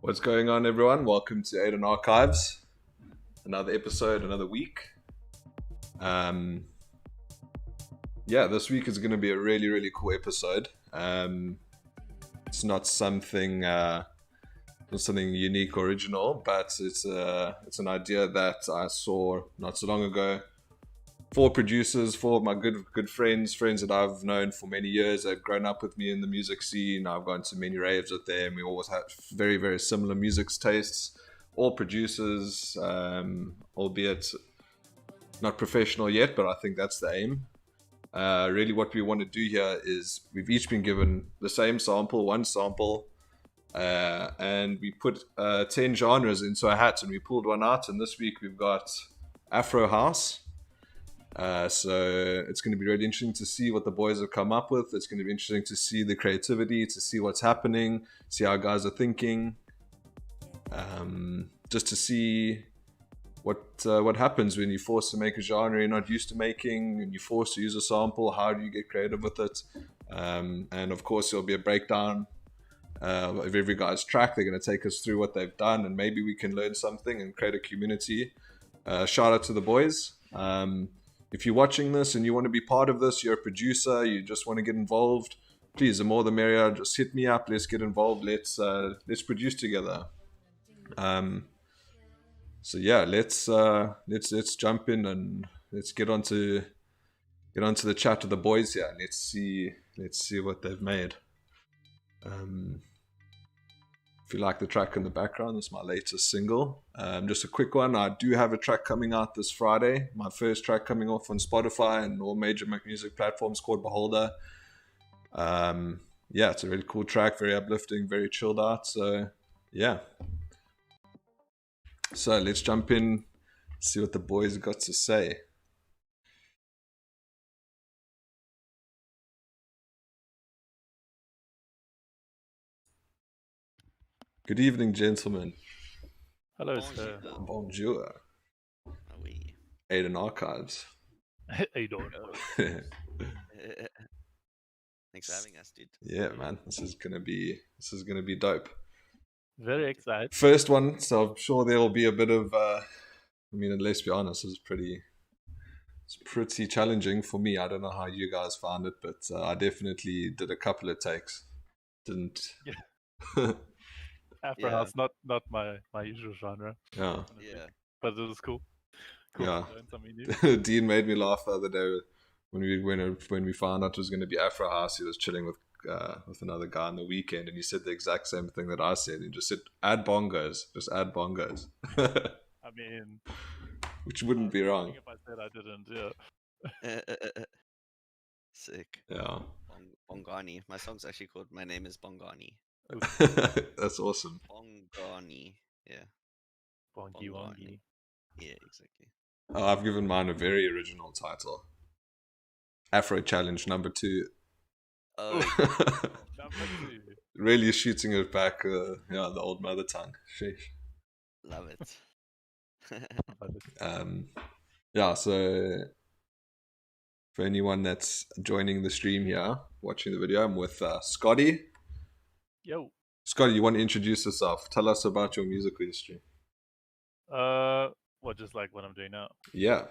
What's going on, everyone? Welcome to AIDON Archives. Another episode, another week. This week is going to be a really, really cool episode. It's not something unique or original, but it's an idea that I saw not so long ago. Four producers, four of my good friends that I've known for many years. They've grown up with me in the music scene. I've gone to many raves with them. We always had very, very similar music tastes. All producers, albeit not professional yet, but I think that's the aim. Really, what we want to do here is we've each been given the same sample, one sample, and we put 10 genres into a hat, and we pulled one out. And this week we've got Afro House. So it's going to be really interesting to see what the boys have come up with. It's going to be interesting to see the creativity, to see what's happening, see how guys are thinking, just to see what happens when you're forced to make a genre you're not used to making, and you're forced to use a sample. How do you get creative with it? And of course, there'll be a breakdown of every guy's track. They're going to take us through what they've done, and maybe we can learn something and create a community. Shout out to the boys. If you're watching this and you want to be part of this, you're a producer, you just want to get involved, please, the more the merrier. Just hit me up. Let's get involved. Let's produce together. Let's jump in and let's get onto the chat with the boys here. Let's see what they've made. If you like the track in the background, it's my latest single. Just a quick one. I do have a track coming out this Friday. My first track coming off on Spotify and all major music platforms, called Beholder. It's a really cool track, very uplifting, very chilled out. So let's jump in, see what the boys got to say. Good evening, gentlemen. Hello, sir. Bonjour. AIDON Archives. AIDON. Thanks for having us, dude. Yeah, man. This is gonna be dope. Very excited. First one, so I'm sure there will be a bit of let's be honest, it's pretty challenging for me. I don't know how you guys found it, but I definitely did a couple of takes. Didn't. Yeah. Afro House, not my usual genre. Yeah. Yeah. But it was cool. Yeah. Dean made me laugh the other day when we found out it was going to be Afro House. He was chilling with another guy on the weekend, and he said the exact same thing that I said. He just said, "Add bongos, just add bongos." I mean, which wouldn't be wrong. If I said I didn't, yeah. Sick. Yeah. Bongani. My song's actually called "My Name Is Bongani." That's awesome. Bongani. Yeah. Bongi Wongi. Yeah, exactly. Oh, I've given mine a very original title. Afro Challenge number 2. Oh, number 2. Really shooting it back, the old mother tongue. Sheesh. Love it. So for anyone that's joining the stream here, watching the video, I'm with Scotty. Yo. Scotty, you want to introduce yourself? Tell us about your musical history. Just like what I'm doing now? Yeah.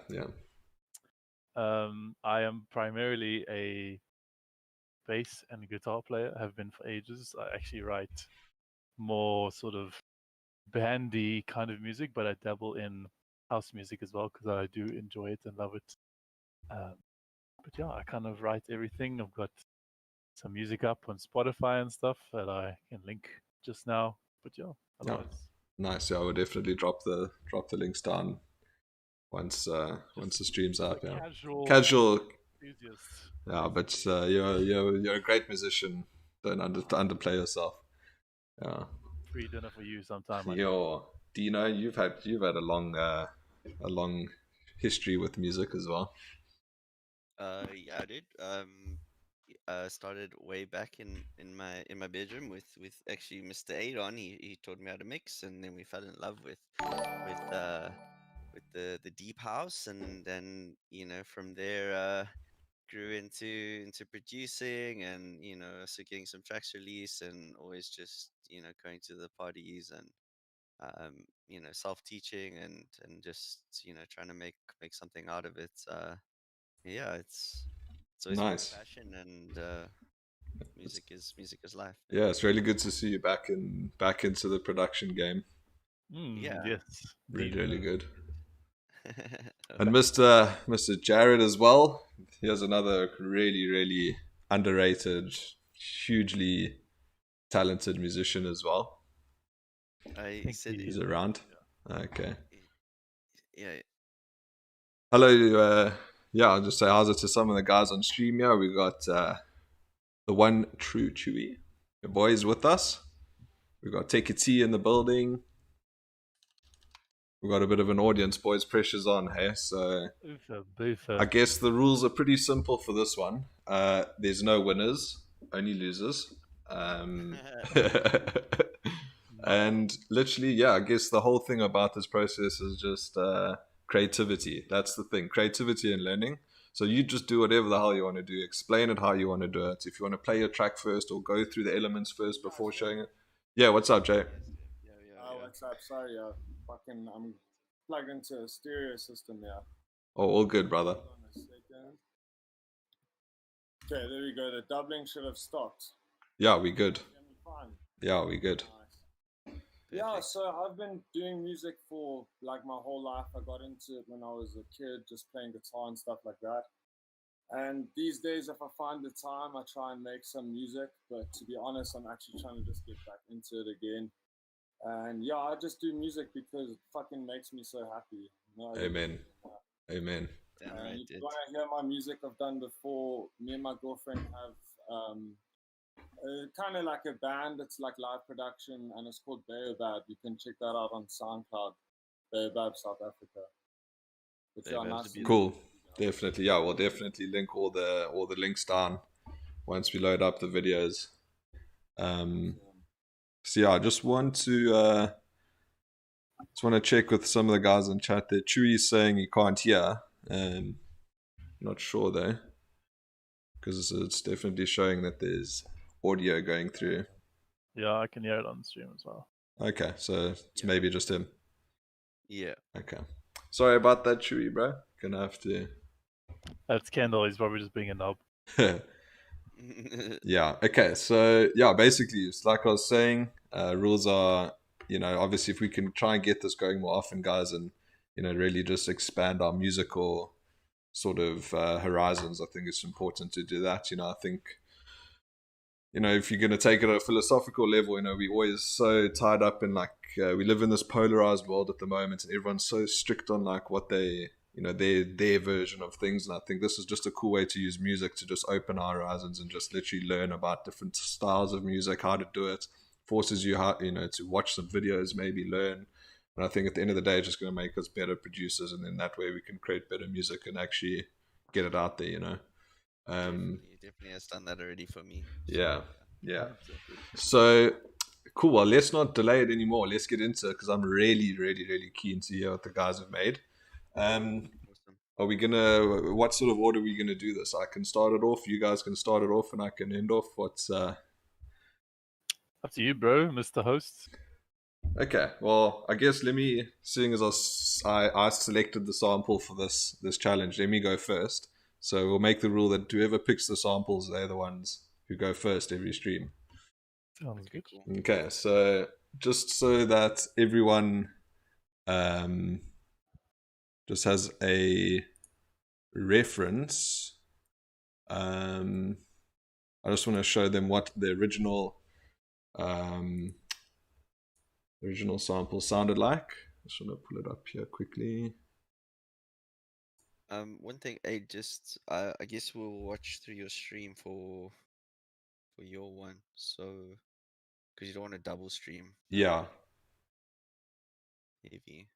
I am primarily a bass and guitar player. Have been for ages. I actually write more sort of bandy kind of music, but I dabble in house music as well because I do enjoy it and love it. But yeah, I kind of write everything. I've got some music up on Spotify and stuff that I can link just now. But otherwise. Nice. Yeah, I will definitely drop the links down once the stream's out. Yeah. Casual. Enthusiast. Yeah, but you're a great musician. Don't underplay yourself. Yeah. Free dinner for you sometime. Dino, you've had a long history with music as well. Yeah, I did. Started way back in my bedroom with actually Mr. AIDON. He taught me how to mix, and then we fell in love with the deep house, and then from there grew into producing, and so getting some tracks released, and always just going to the parties, and self-teaching, and just trying to make something out of it. Yeah, it's always been a Nice. passion, and music is life. Yeah, it's really good to see you back into the production game. Yeah. Yes, Really, indeed. really good. Oh, And Mr. Jared as well. Here's another really, really underrated, hugely talented musician as well. I Think said He's he, around. Okay. yeah. Hello. Yeah, I'll just say how's it to some of the guys on stream here. We got the one true Chewy. The boys with us. We got Take a Tea in the building. We got a bit of an audience, boys. Pressure's on, hey. So Boofer, Boofer. I guess the rules are pretty simple for this one. There's no winners, only losers. And literally, yeah, I guess the whole thing about this process is just creativity. That's the thing, creativity and learning. So you just do whatever the hell you want to do. Explain it how you want to do it. If you want to play your track first or go through the elements first before showing it. Yeah, what's up, Jay? Yeah. What's up? Sorry, I'm plugged into a stereo system here. Oh, all good, brother. Hold on a second. Okay, there we go. The doubling should have stopped. Yeah, we good. Hear me fine. Yeah, we good. Nice. Yeah, so I've been doing music for like my whole life. I got into it when I was a kid, just playing guitar and stuff like that. And these days, if I find the time, I try and make some music. But to be honest, I'm actually trying to just get back into it again. And yeah, I just do music because it fucking makes me so happy. Amen. Amen. Damn And right, if dude. you want to hear my music I've done before, me and my girlfriend have kind of like a band that's like live production, and it's called Baobab. You can check that out on SoundCloud. Baobab, South Africa. But yeah, Baobab's nice a to meet Cool. you. Definitely. Yeah, we'll definitely link all the links down once we load up the videos. So yeah, I just want to check with some of the guys in chat there. Chewy's saying he can't hear. Not sure though, because it's definitely showing that there's audio going through. Yeah, I can hear it on the stream as well. Okay, so it's Yeah. maybe just him. Yeah. Okay. Sorry about that, Chewy, bro. Gonna have to. That's Kendall. He's probably just being a knob. Yeah. Okay. So yeah, basically, it's like I was saying. Rules are, obviously, if we can try and get this going more often, guys, and really just expand our musical sort of horizons, I think it's important to do that. I think, if you're going to take it at a philosophical level, we're always so tied up in like we live in this polarized world at the moment, and everyone's so strict on like what they their version of things. And I think this is just a cool way to use music to just open our horizons and just literally learn about different styles of music, how to do it. Forces you how to watch some videos, maybe learn. And I think at the end of the day, it's just going to make us better producers, and then that way we can create better music and actually get it out there. Definitely has done that already for me. Yeah. 100%. So cool. Well, let's not delay it anymore. Let's get into it because I'm really, really, really keen to hear what the guys have made. Awesome. Are we gonna? What sort of order are we gonna do this? I can start it off. You guys can start it off, and I can end off. What's Up to you, bro, Mr. Host. okay? Well, I guess let me. Seeing as I selected the sample for this challenge, let me go first. So we'll make the rule that whoever picks the samples, they're the ones who go first every stream. Sounds good. Cool. Okay, so just so that everyone just has a reference, I just want to show them what the original sample sounded like. I just want to pull it up here quickly. One thing, I guess we'll watch through your stream for your one, so because you don't want to double stream. Yeah. Maybe.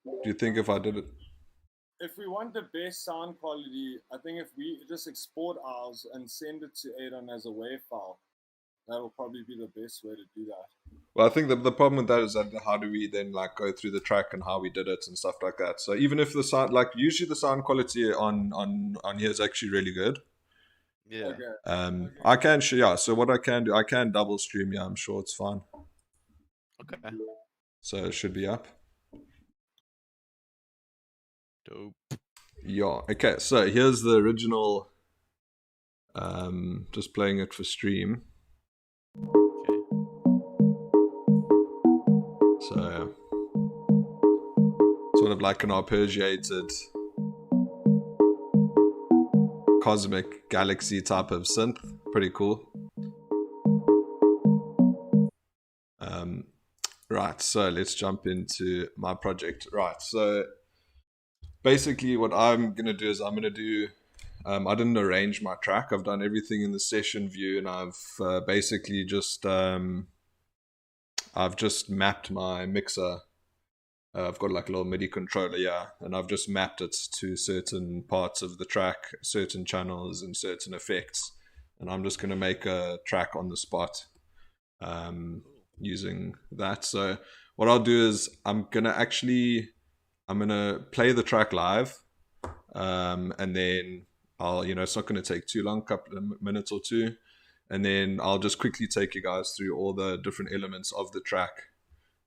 Do you think if I did it? If we want the best sound quality, I think if we just export ours and send it to AIDON as a WAV file, that'll probably be the best way to do that. Well, I think the problem with that is that how do we then like go through the track and how we did it and stuff like that. So even if the sound, like usually the sound quality on here is actually really good. Yeah. Okay. I can yeah. So what I can do, I can double stream. Yeah, I'm sure it's fine. Okay. So it should be up. Dope. Yeah. Okay. So here's the original. Just playing it for stream. Okay. So sort of like an arpeggiated cosmic galaxy type of synth. Pretty cool. Right, so let's jump into my project. Right, so basically what I'm going to do is I'm going to do, I didn't arrange my track. I've done everything in the session view, and I've basically just, I've just mapped my mixer. I've got like a little MIDI controller, yeah, and I've just mapped it to certain parts of the track, certain channels and certain effects. And I'm just going to make a track on the spot. Using that. So what I'll do is I'm gonna play the track live, and then I'll, it's not gonna take too long, couple of minutes or two, and then I'll just quickly take you guys through all the different elements of the track.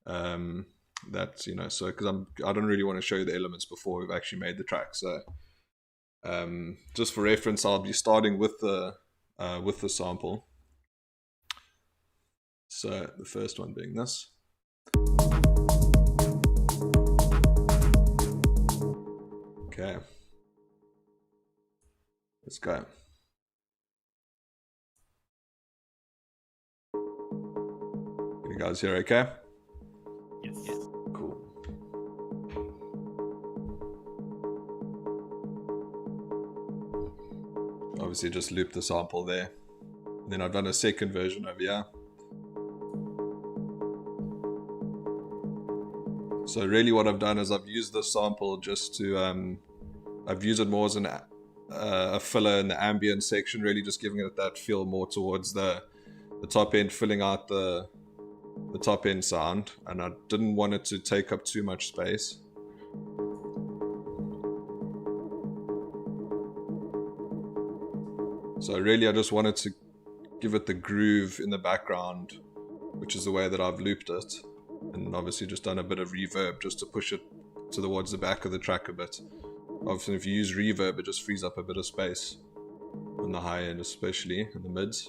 That so because I don't really want to show you the elements before we've actually made the track. So just for reference, I'll be starting with the sample. So the first one being this. Okay. Let's go. You guys hear okay? Yes. Cool. Obviously just loop the sample there. And then I've done a second version over here. So really what I've done is I've used this sample just to, I've used it more as a filler in the ambient section, really just giving it that feel more towards the top end, filling out the top end sound, and I didn't want it to take up too much space. So really I just wanted to give it the groove in the background, which is the way that I've looped it. And obviously just done a bit of reverb just to push it towards the back of the track a bit. Obviously if you use reverb, it just frees up a bit of space on the high end, especially in the mids.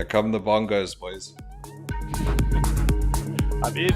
come the bongos, boys. I'm in.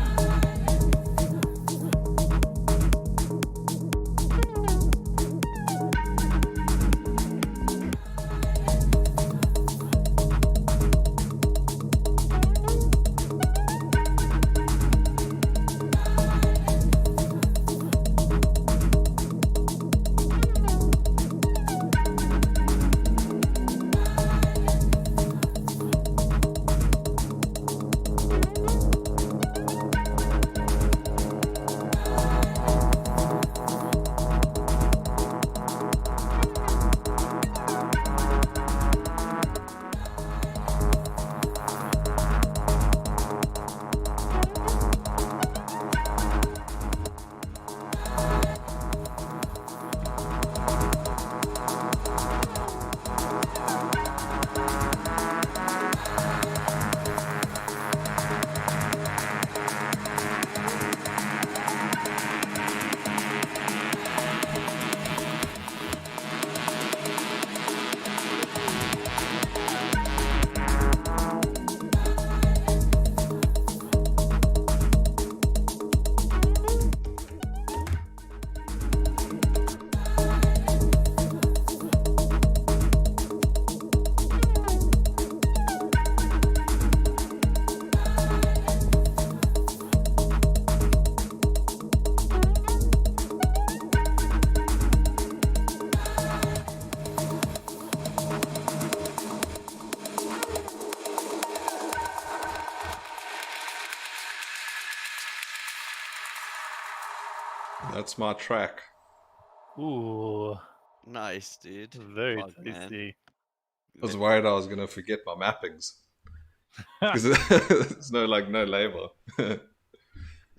That's my track. Ooh, Nice, dude. very Fuck, man. tasty. I was worried I was gonna forget my mappings because there's no label. Oh,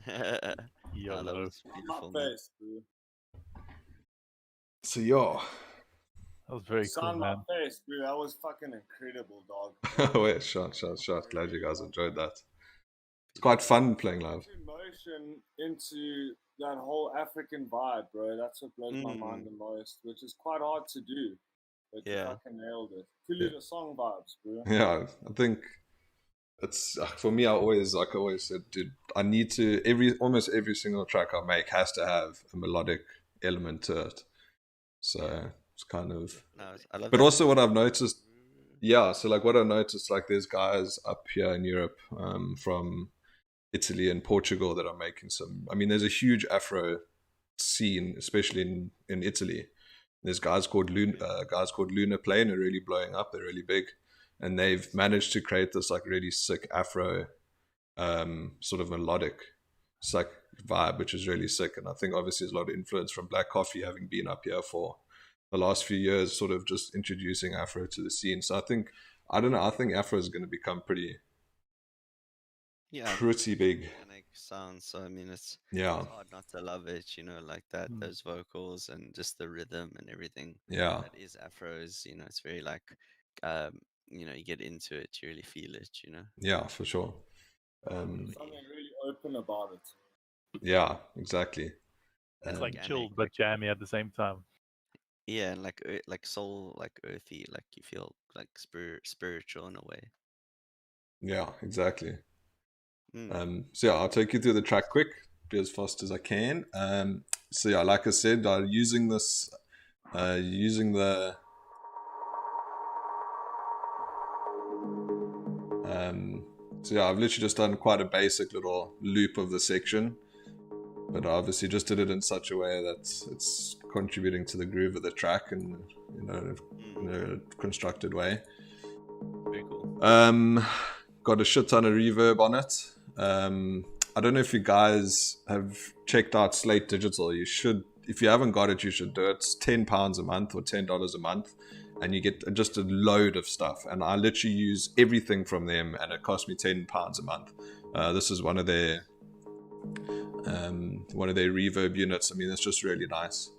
that YOLO. was My beautiful, man. face, bro. So yeah. That was very cool, Sound my man. face, bro. That was fucking incredible, dog. Wait, shot. Glad you guys enjoyed that. It's quite fun playing live. Emotion into that whole African vibe, bro. That's what blows my mind the most, which is quite hard to do. But you Yeah. fucking nailed it. Fully the song vibes, bro. Yeah, I think it's for me. I always said, dude, I need to almost every single track I make has to have a melodic element to it. So it's kind of. No, I love But that. also what I've noticed, yeah. So like what I noticed, like there's guys up here in Europe, from Italy and Portugal that are making some. I mean, there's a huge Afro scene, especially in Italy. There's guys called Luna Plane are really blowing up. They're really big, and they've managed to create this like really sick Afro, sort of melodic, psych vibe, which is really sick. And I think obviously there's a lot of influence from Black Coffee having been up here for the last few years, sort of just introducing Afro to the scene. So I think Afro is going to become pretty big. Organic sound, so I mean it's Yeah, hard not to love it, you know, like that, those vocals and just the rhythm and everything. yeah, That is Afro's, you know, it's very like you know, you get into it, you really feel it, you know. yeah, for sure. Something really open about it. Yeah, exactly. It's like Organic, chilled but jammy at the same time. Yeah, and like soul, like earthy, like you feel like spiritual in a way. Yeah, exactly. Mm. So yeah, I'll take you through the track quick, be as fast as I can. So yeah, like I said, using this, using the, so yeah, I've literally just done quite a basic little loop of the section, but I obviously just did it in such a way that it's contributing to the groove of the track and, you know, in a constructed way. Very cool. Got a shit ton of reverb on it. I don't know if you guys have checked out Slate Digital. You should, if you haven't got it, you should do it. It's £10 a month or $10 a month, and you get just a load of stuff. And I literally use everything from them, and it cost me £10 a month. This is one of their reverb units. I mean, it's just really nice.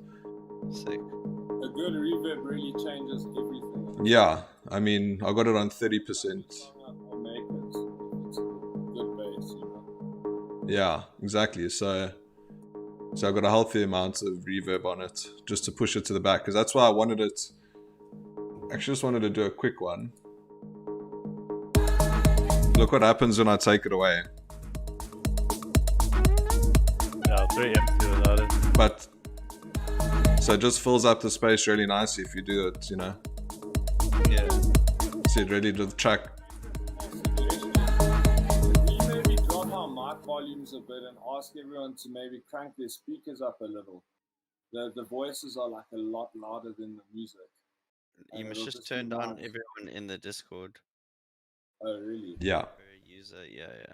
Sick. A good reverb really changes everything. Yeah, I mean, I got it on 30%. I'll make it. It's a good bass, you know. Yeah, exactly. So I've got a healthy amount of reverb on it just to push it to the back, because that's why I wanted it. Actually, just wanted to do a quick one. Look what happens when I take it away. Yeah, it's very empty without it. But so it just fills up the space really nicely if you do it, you know. Yeah. See, it really does track. We maybe drop our mic volumes a bit and ask everyone to maybe crank their speakers up a little. The voices are like a lot louder than the music. You must just turn down everyone in the Discord. Oh, really? Yeah. Per user, yeah.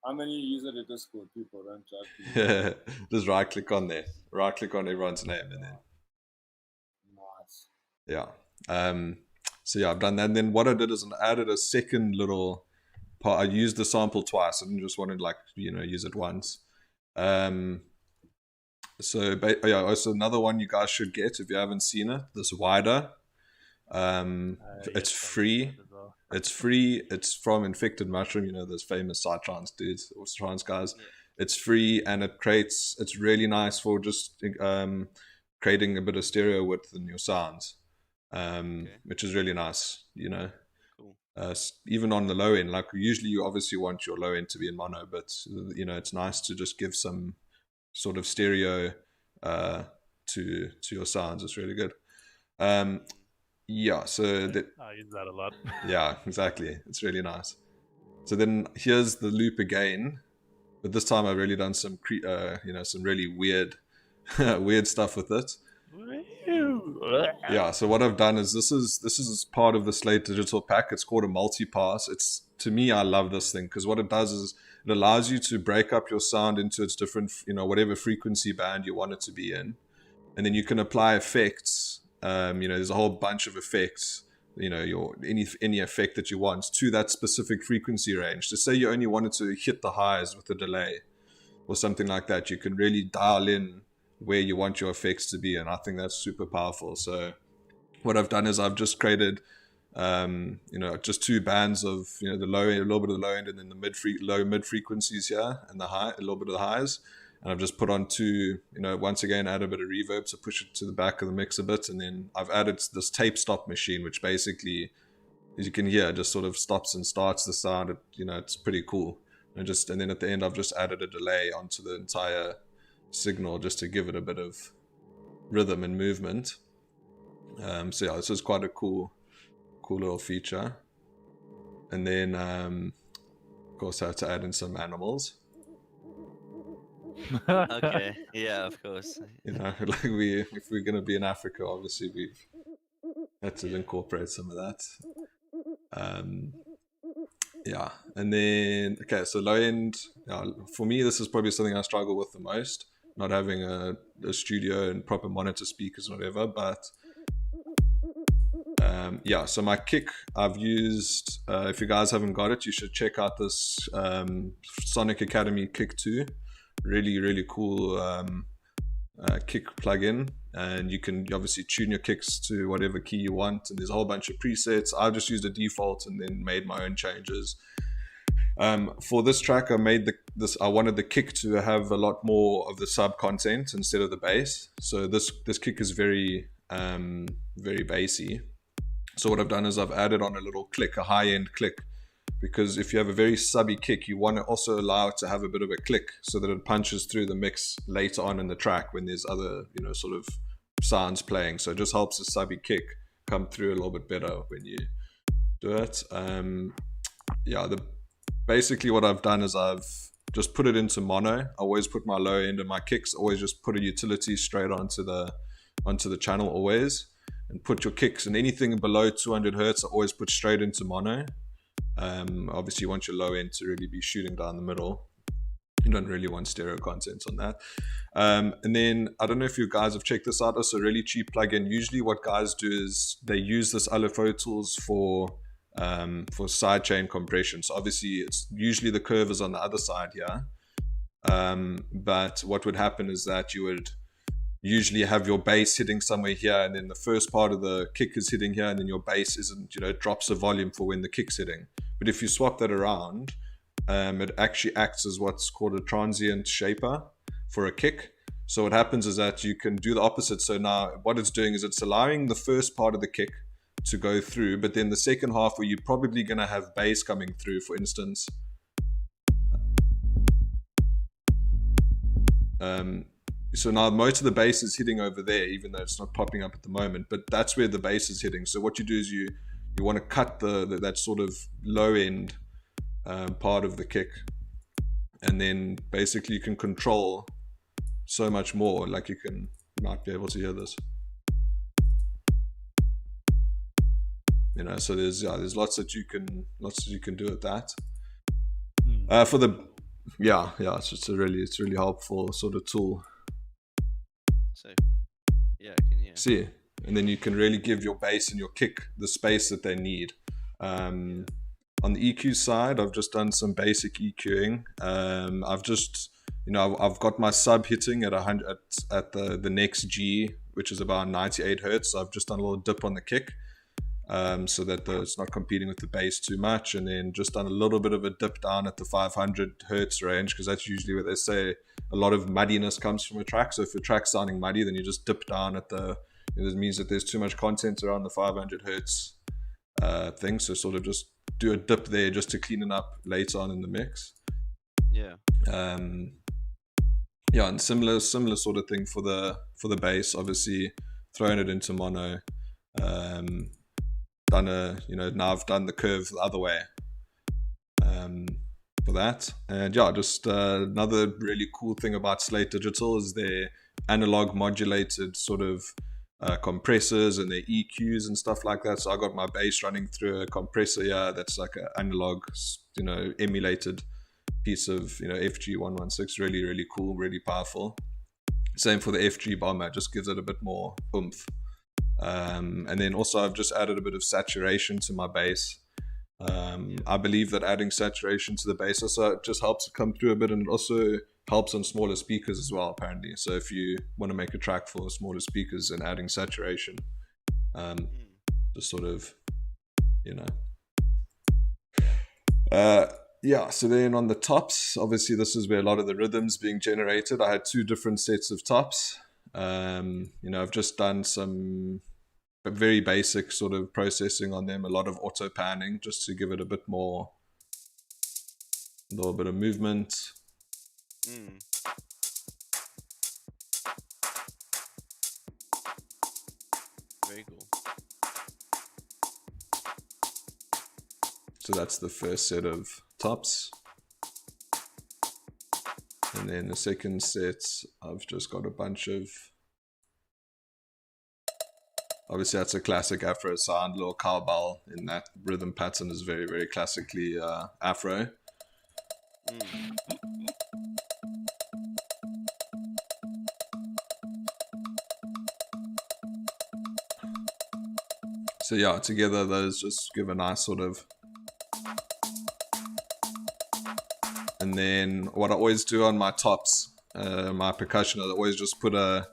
I'm a new user to Discord, people, don't judge me. Just right click on there. Right click on everyone's name and then. Nice. Yeah. So yeah, I've done that. And then what I did is I added a second little part. I used the sample twice. I didn't just want to like, you know, use it once. So yeah, also another one you guys should get if you haven't seen it, this wider. It's free. It's free. It's from Infected Mushroom, you know, those famous psytrance dudes or trance guys. Yeah. It's free and it's really nice for just creating a bit of stereo width in your sounds, which is really nice, you know. Cool. Even on the low end, like usually you obviously want your low end to be in mono, but you know, it's nice to just give some sort of stereo to your sounds. It's really good. Yeah, so that I use that a lot. yeah, exactly. It's really nice. So then here's the loop again, but this time I've really done some you know, some really weird weird stuff with it. Yeah, so what I've done is this is part of the Slate Digital pack. It's called a multi-pass. It's, to me, I love this thing because what it does is it allows you to break up your sound into its different, you know, whatever frequency band you want it to be in, and then you can apply effects. You know, there's a whole bunch of effects, you know, any effect that you want to that specific frequency range. To say you only wanted to hit the highs with a delay or something like that, you can really dial in where you want your effects to be, and I think that's super powerful. So what I've done is I've just created you know, just two bands of, you know, the low end, a little bit of the low end, and then the low mid frequencies here, and the high, a little bit of the highs. And I've just put on two, you know, once again, add a bit of reverb to push it to the back of the mix a bit. And then I've added this tape stop machine, which basically, as you can hear, just sort of stops and starts the sound. You know, it's pretty cool. And then at the end, I've just added a delay onto the entire signal just to give it a bit of rhythm and movement. So yeah, this is quite a cool little feature. And then, of course, I had to add in some animals. Okay, yeah, of course. You know, like if we're gonna be in Africa, obviously we've had to incorporate some of that. Yeah, and then okay, so low end. For me, this is probably something I struggle with the most. Not having a studio and proper monitor speakers and whatever, but yeah. So my kick I've used. If you guys haven't got it, you should check out this Sonic Academy Kick 2. Really cool kick plugin, and you can obviously tune your kicks to whatever key you want, and there's a whole bunch of presets. I just used a default and then made my own changes. For this track, I made I wanted the kick to have a lot more of the sub content instead of the bass. So this kick is very bassy. So what I've done is I've added on a little click, a high end click, because if you have a very subby kick, you want to also allow it to have a bit of a click so that it punches through the mix later on in the track when there's other, you know, sort of sounds playing. So it just helps the subby kick come through a little bit better when you do it. Yeah, basically what I've done is I've just put it into mono. I always put my low end of my kicks, always just put a utility straight onto the channel always, and put your kicks and anything below 200 hertz I always put straight into mono. Obviously you want your low end to really be shooting down the middle. You don't really want stereo content on that. And then I don't know if you guys have checked this out. Also a really cheap plugin. Usually what guys do is they use this LFO tools for sidechain compression. So obviously it's usually the curve is on the other side here. But what would happen is that you would usually have your bass hitting somewhere here, and then the first part of the kick is hitting here, and then your bass isn't, you know, it drops the volume for when the kick's hitting. But if you swap that around, it actually acts as what's called a transient shaper for a kick. So what happens is that you can do the opposite. So now what it's doing is it's allowing the first part of the kick to go through, but then the second half where you're probably going to have bass coming through, for instance. So now most of the bass is hitting over there, even though it's not popping up at the moment, but that's where the bass is hitting. So what you do is you want to cut that sort of low end part of the kick, and then basically you can control so much more. Like you might be able to hear this. You know, so there's lots that you can do with that. For the it's really helpful sort of tool. So yeah, I can hear. See, and then you can really give your bass and your kick the space that they need. On the EQ side, I've just done some basic EQing. I've got my sub hitting at 100 at the next G, which is about 98 hertz. So I've just done a little dip on the kick, so that it's not competing with the bass too much, and then just done a little bit of a dip down at the 500 hertz range, because that's usually where they say a lot of muddiness comes from a track. So if a track's sounding muddy, then you just dip down at this means that there's too much content around the 500 hertz thing. So sort of just do a dip there just to clean it up later on in the mix. And similar sort of thing for the bass, obviously throwing it into mono. Now I've done the curve the other way for that. And just another really cool thing about Slate Digital is their analog modulated sort of compressors and their EQs and stuff like that. So I got my bass running through a compressor here that's like an analog, emulated piece of FG116. Really, really cool, really powerful. Same for the FG Bomber, just gives it a bit more oomph. And then also I've just added a bit of saturation to my bass. I believe that adding saturation to the bass also just helps it come through a bit, and it also helps on smaller speakers as well, apparently. So if you want to make a track for smaller speakers, and adding saturation, just sort of, so then on the tops, obviously this is where a lot of the rhythms being generated. I had 2 different sets of tops. I've just done some very basic sort of processing on them, a lot of auto panning, just to give it a little bit of movement. Very cool. So that's the first set of tops. And then the second set, I've just got a bunch of, obviously that's a classic Afro sound, little cowbell in that rhythm pattern is very, very classically Afro. So together those just give a nice sort of. And then what I always do on my tops, my percussion, I always just put a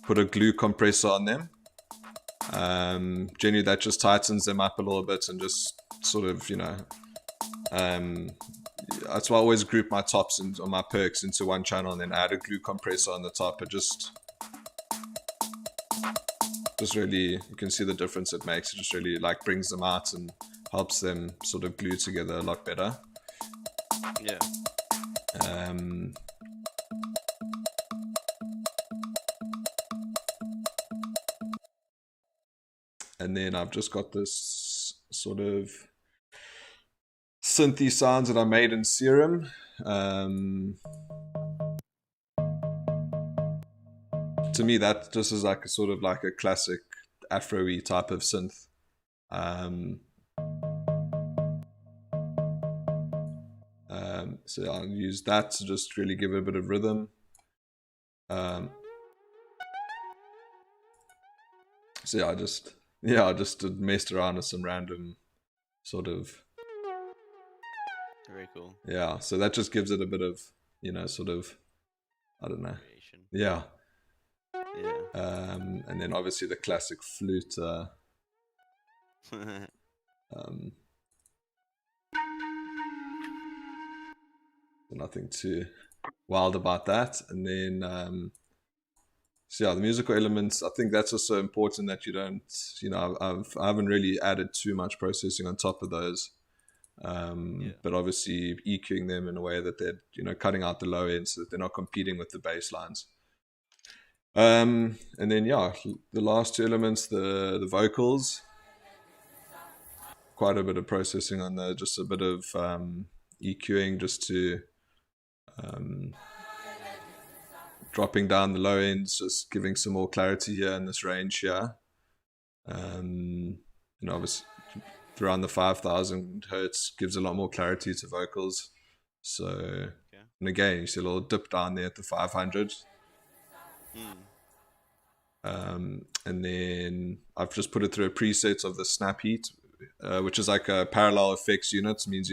glue compressor on them. Generally that just tightens them up a little bit and just sort of, that's why I always group my tops on my perks into one channel, and then add a glue compressor on the top. It just really, you can see the difference it makes. It just really brings them out and helps them sort of glue together a lot better. Yeah. And then I've just got this sort of synthy sounds that I made in Serum. To me, that just is like a sort of like a classic Afro-y type of synth. So I'll use that to just really give it a bit of rhythm. I just messed around with some random sort of. Very cool. Yeah, so that just gives it a bit of, sort of, I don't know. Variation. Yeah. Yeah. And then obviously the classic flute. Nothing too wild about that. And then So yeah, the musical elements, I think that's also important that you don't, I haven't really added too much processing on top of those. But obviously EQing them in a way that they're, cutting out the low end so that they're not competing with the bass lines. And then, the last two elements, the vocals, quite a bit of processing on there, just a bit of EQing just to dropping down the low ends, just giving some more clarity here in this range here. Obviously around the 5,000 hertz gives a lot more clarity to vocals. So, and again, you see a little dip down there at the 500. And then I've just put it through a preset of the snap heat, which is like a parallel effects unit. It means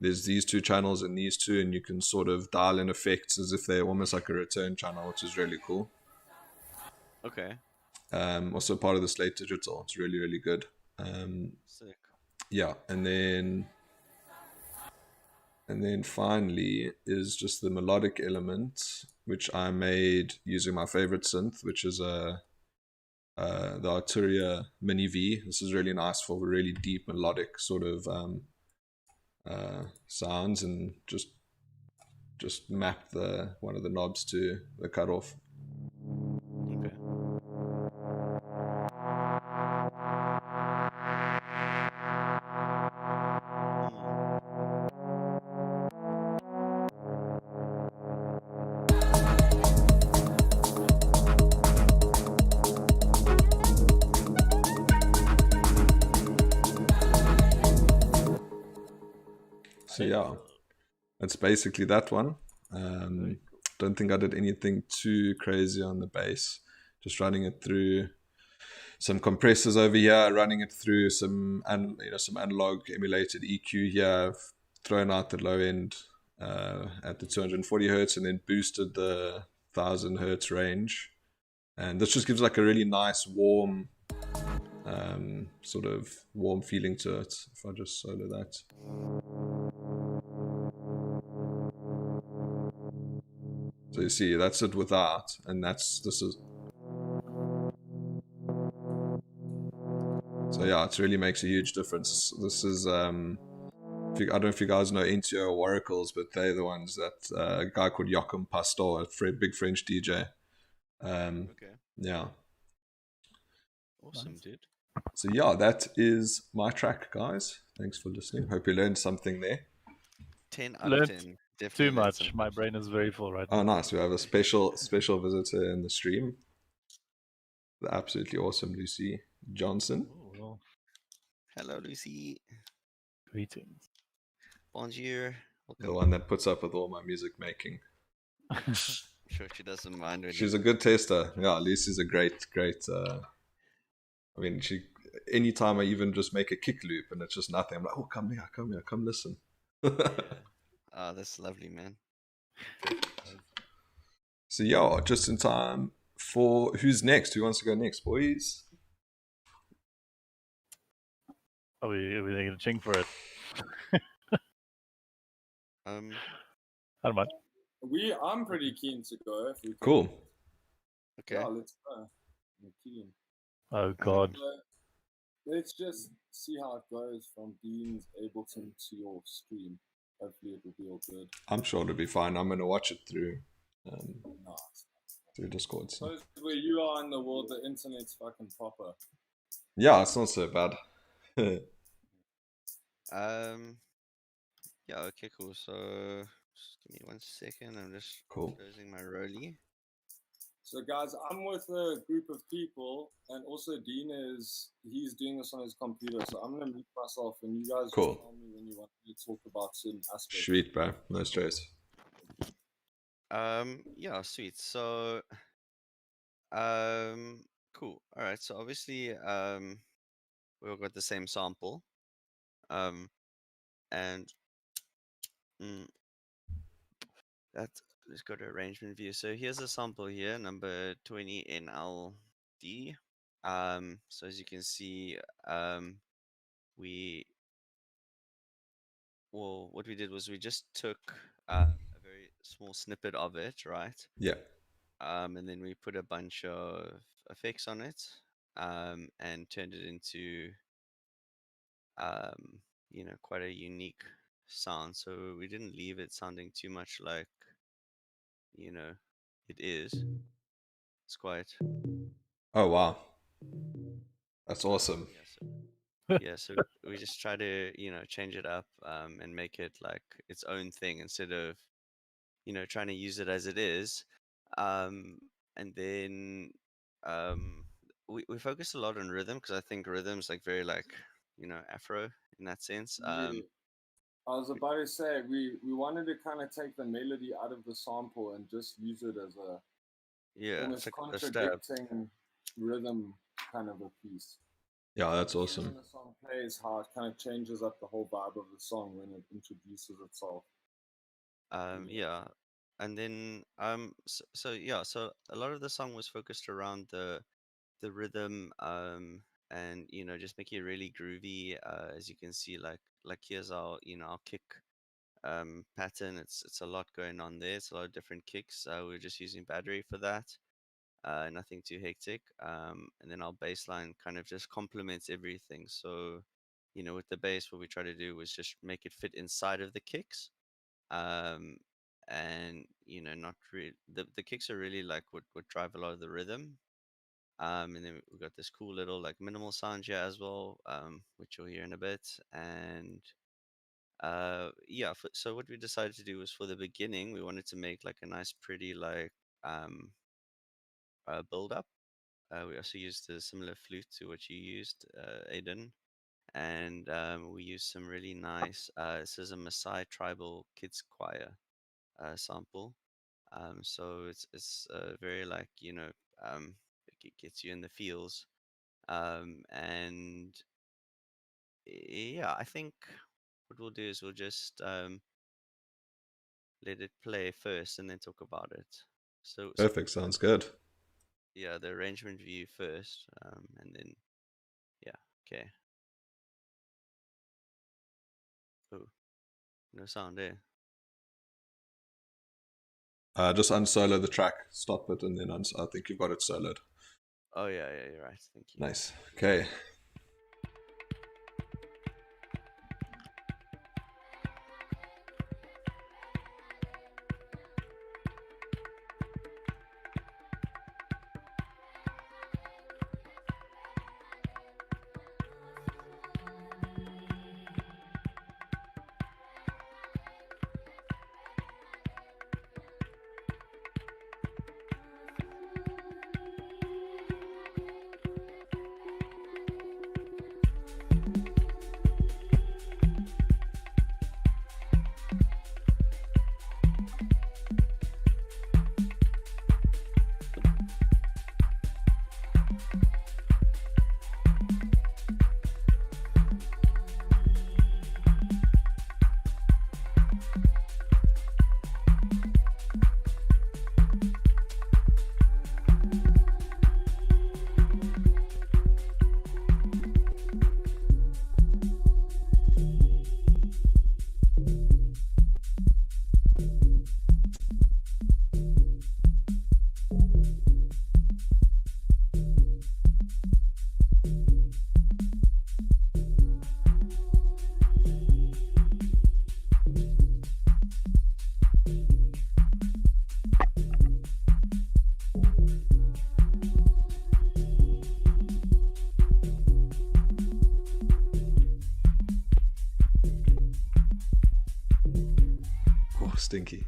there's these two channels and these two, and you can sort of dial in effects as if they're almost like a return channel, which is really cool. Okay. Also part of the Slate Digital. It's really, really good. Sick. Yeah, and then finally is just the melodic element, which I made using my favorite synth, which is the Arturia Mini V. This is really nice for really deep melodic sort of sounds, and just map one of the knobs to the cutoff. Okay. So yeah, that's basically that one. Don't think I did anything too crazy on the bass. Just running it through some compressors over here, running it through some analog emulated EQ here. I've thrown out the low end at the 240 hertz and then boosted the 1000 hertz range. And this just gives like a really nice warm sort of warm feeling to it. If I just solo that. So you see, that's it without, and this is. So yeah, it really makes a huge difference. This is, I don't know if you guys know Intio or Oracles, but they're the ones that a guy called Joachim Pastor, a big French DJ. Okay. Yeah. Awesome, dude. So yeah, that is my track, guys. Thanks for listening. Hope you learned something there. 10 out of 10. Definitely too much. My brain is very full right now. Oh, nice. We have a special visitor in the stream. The absolutely awesome Lucy Johnson. Oh, Hello, Lucy. greetings. Bonjour. Welcome. The one that puts up with all my music making. I'm sure she doesn't mind. She's a good tester. Yeah, Lucy's a great. I mean, anytime I even just make a kick loop and it's just nothing, I'm like, oh, come here, come listen. Oh, that's lovely, man. So yeah, just in time for who's next? Who wants to go next, boys? Are we going to ching for it? I don't mind. I'm pretty keen to go. If we can. Cool. Okay. Yeah, let's go. I'm keen. Oh God. Let's just see how it goes from Dean's Ableton to your stream. Hopefully it will be all good. I'm sure it'll be fine. I'm gonna watch it through through Discord. So. Where you are in the world, the internet's fucking proper. Yeah, it's not so bad. Yeah, okay, cool. So just give me 1 second. I'm just closing my Rolly. So guys, I'm with a group of people, and also Dean he's doing this on his computer, so I'm gonna mute myself and you guys just tell me when you want to talk about certain aspects. Sweet, bro. No stress. Yeah, sweet. So cool. All right, so obviously we all got the same sample. And let's go to arrangement view. So here's a sample here, number 20 NLD. So as you can see, what we did was we just took a very small snippet of it, right? Yeah. and then we put a bunch of effects on it, and turned it into quite a unique sound. So we didn't leave it sounding too much like it is. It's quite Oh wow, that's awesome. so we just try to change it up, and make it like its own thing instead of trying to use it as it is. And then we focus a lot on rhythm, because I think rhythm's like very like Afro in that sense. Yeah. I was about to say we wanted to kind of take the melody out of the sample and just use it as a almost it's like a stab. contradicting rhythm kind of a piece. Yeah, that's When awesome. the song plays, how it kind of changes up the whole vibe of the song when it introduces itself. Yeah, and then so a lot of the song was focused around the rhythm, and just making it really groovy. As you can see, like here's our our kick pattern. It's a lot going on there. It's a lot of different kicks. We're just using battery for that. Nothing too hectic. And then our bass line kind of just complements everything. So with the bass, what we try to do was just make it fit inside of the kicks. And not really, the kicks are really like what drive a lot of the rhythm. And then we've got this cool little like minimal sound here as well, which you'll hear in a bit. And so what we decided to do was, for the beginning, we wanted to make like a nice pretty like build up. We also used a similar flute to what you used, AIDON. And we used some really nice this is a Maasai tribal kids choir sample. So it's very like it gets you in the feels. And yeah, I think what we'll do is we'll just let it play first and then talk about it. So Perfect. Sounds good. yeah, the arrangement view first, and then yeah, okay. Oh, no sound there. Just unsolo the track, stop it, and then I think you've got it soloed. Oh yeah, you're right. Thank you. Nice. Okay. Stinky.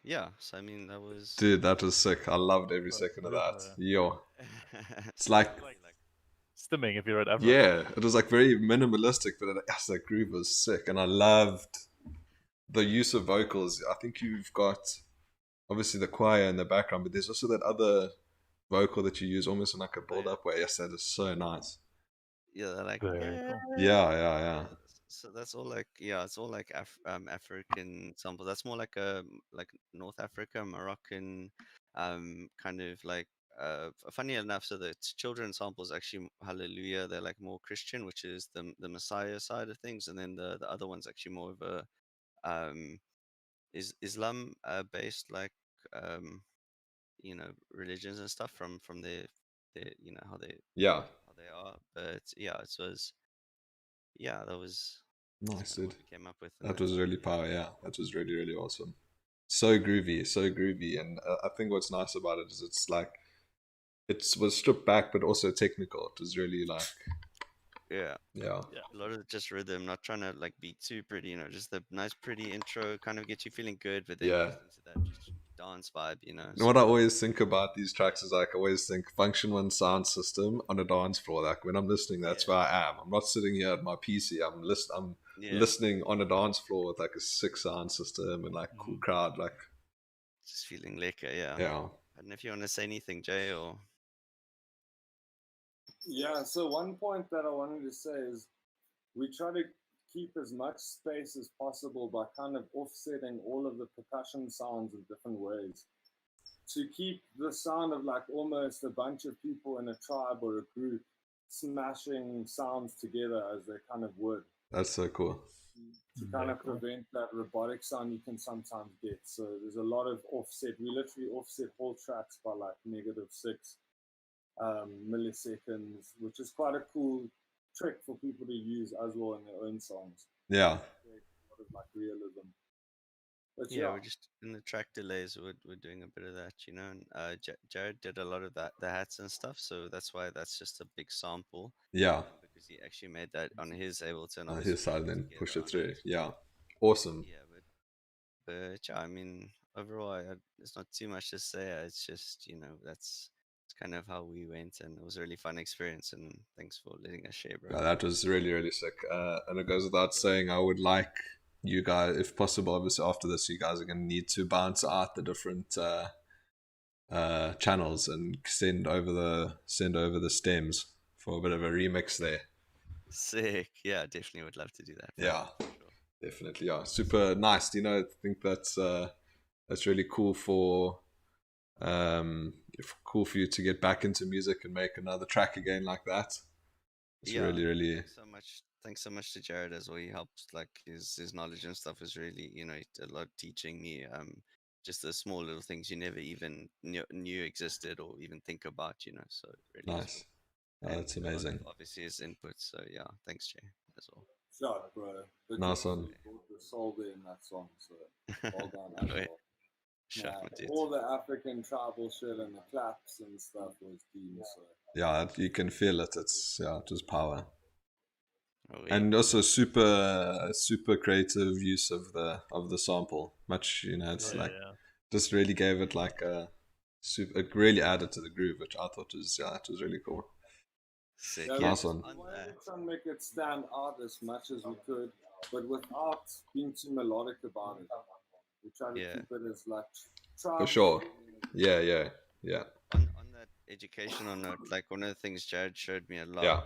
Yeah. So I mean, that was. Dude, that was sick. I loved every That's second of super. that. Yo, it's So like, definitely like. Stimming if you're at Afro. yeah, it was like very minimalistic, but yes, that groove was sick, and I loved the use of vocals. I think you've got obviously the choir in the background, but there's also that other vocal that you use almost in like a build-up way. Yes, that is so nice. Yeah, they're like. Very cool. Yeah. So that's all like it's all like African samples. That's more like a like North Africa, Moroccan, kind of like funny enough. So the children's samples actually Hallelujah. They're like more Christian, which is the Messiah side of things, and then the other one's actually more of a is Islam based like um religions and stuff from their Yeah. how they are. But yeah, it was that was. Nice, Kind of dude. what we came up with. That was really power. Yeah, that was really, really awesome. So groovy. And I think what's nice about it is it's like it was stripped back, but also technical. It was really like, Yeah. yeah, A lot of just rhythm, not trying to like be too pretty, just the nice pretty intro kind of gets you feeling good, but then yeah. goes into that just dance vibe, And what I always think about these tracks is like I always think function one sound system on a dance floor. Like when I'm listening, that's where I am. I'm not sitting here at my PC. I'm listening on a dance floor with like a sick sound system and like cool crowd. Like just feeling lekker, yeah. yeah. I don't know if you want to say anything, Jay, or Yeah, so one point that I wanted to say is we try to keep as much space as possible by kind of offsetting all of the percussion sounds in different ways to keep the sound of like almost a bunch of people in a tribe or a group smashing sounds together as they kind of would. That's so cool. To kind of prevent that robotic sound you can sometimes get. So there's a lot of offset. We literally offset whole tracks by like -6 milliseconds, which is quite a cool trick for people to use as well in their own songs. Yeah. A lot of like realism. But yeah, we're just in the track delays. We're doing a bit of that, And Jared did a lot of the hats and stuff, so that's why that's just a big sample. Yeah. Because he actually made that on his Ableton. On his side, then push it through. his. Yeah. Awesome. Yeah, but yeah, I mean, overall, there's not too much to say. It's just that's kind of how we went, and it was a really fun experience. And thanks for letting us share, bro. Yeah, that was really, really sick. And it goes without saying, I would like you guys, if possible, obviously after this, you guys are going to need to bounce out the different channels and send over the stems for a bit of a remix there. Sick. Yeah, definitely would love to do that. Yeah, definitely. Yeah, super nice. I think that's really cool for you to get back into music and make another track again like that. It's really, really. Thanks so much to Jared as well. He helped, like his knowledge and stuff is really, a lot teaching me. Just the small little things you never even knew existed or even think about, So really nice. Oh, that's amazing. Obviously his input. So yeah, thanks, Jay, as well. Shut, bro. Nice one. The soul there in that song, so well done. All the African tribal shit and the claps and stuff was deep. So yeah, you can feel it. It was power. Oh, yeah. And also super creative use of the sample. Much, it's just really gave it like it really added to the groove, which I thought was it was really cool. Sick. Nice one. We wanted to try and make it stand out as much as we could, but without being too melodic about it. We try to keep it as like for sure. Yeah. On that educational note, like one of the things Jared showed me a lot. Yeah.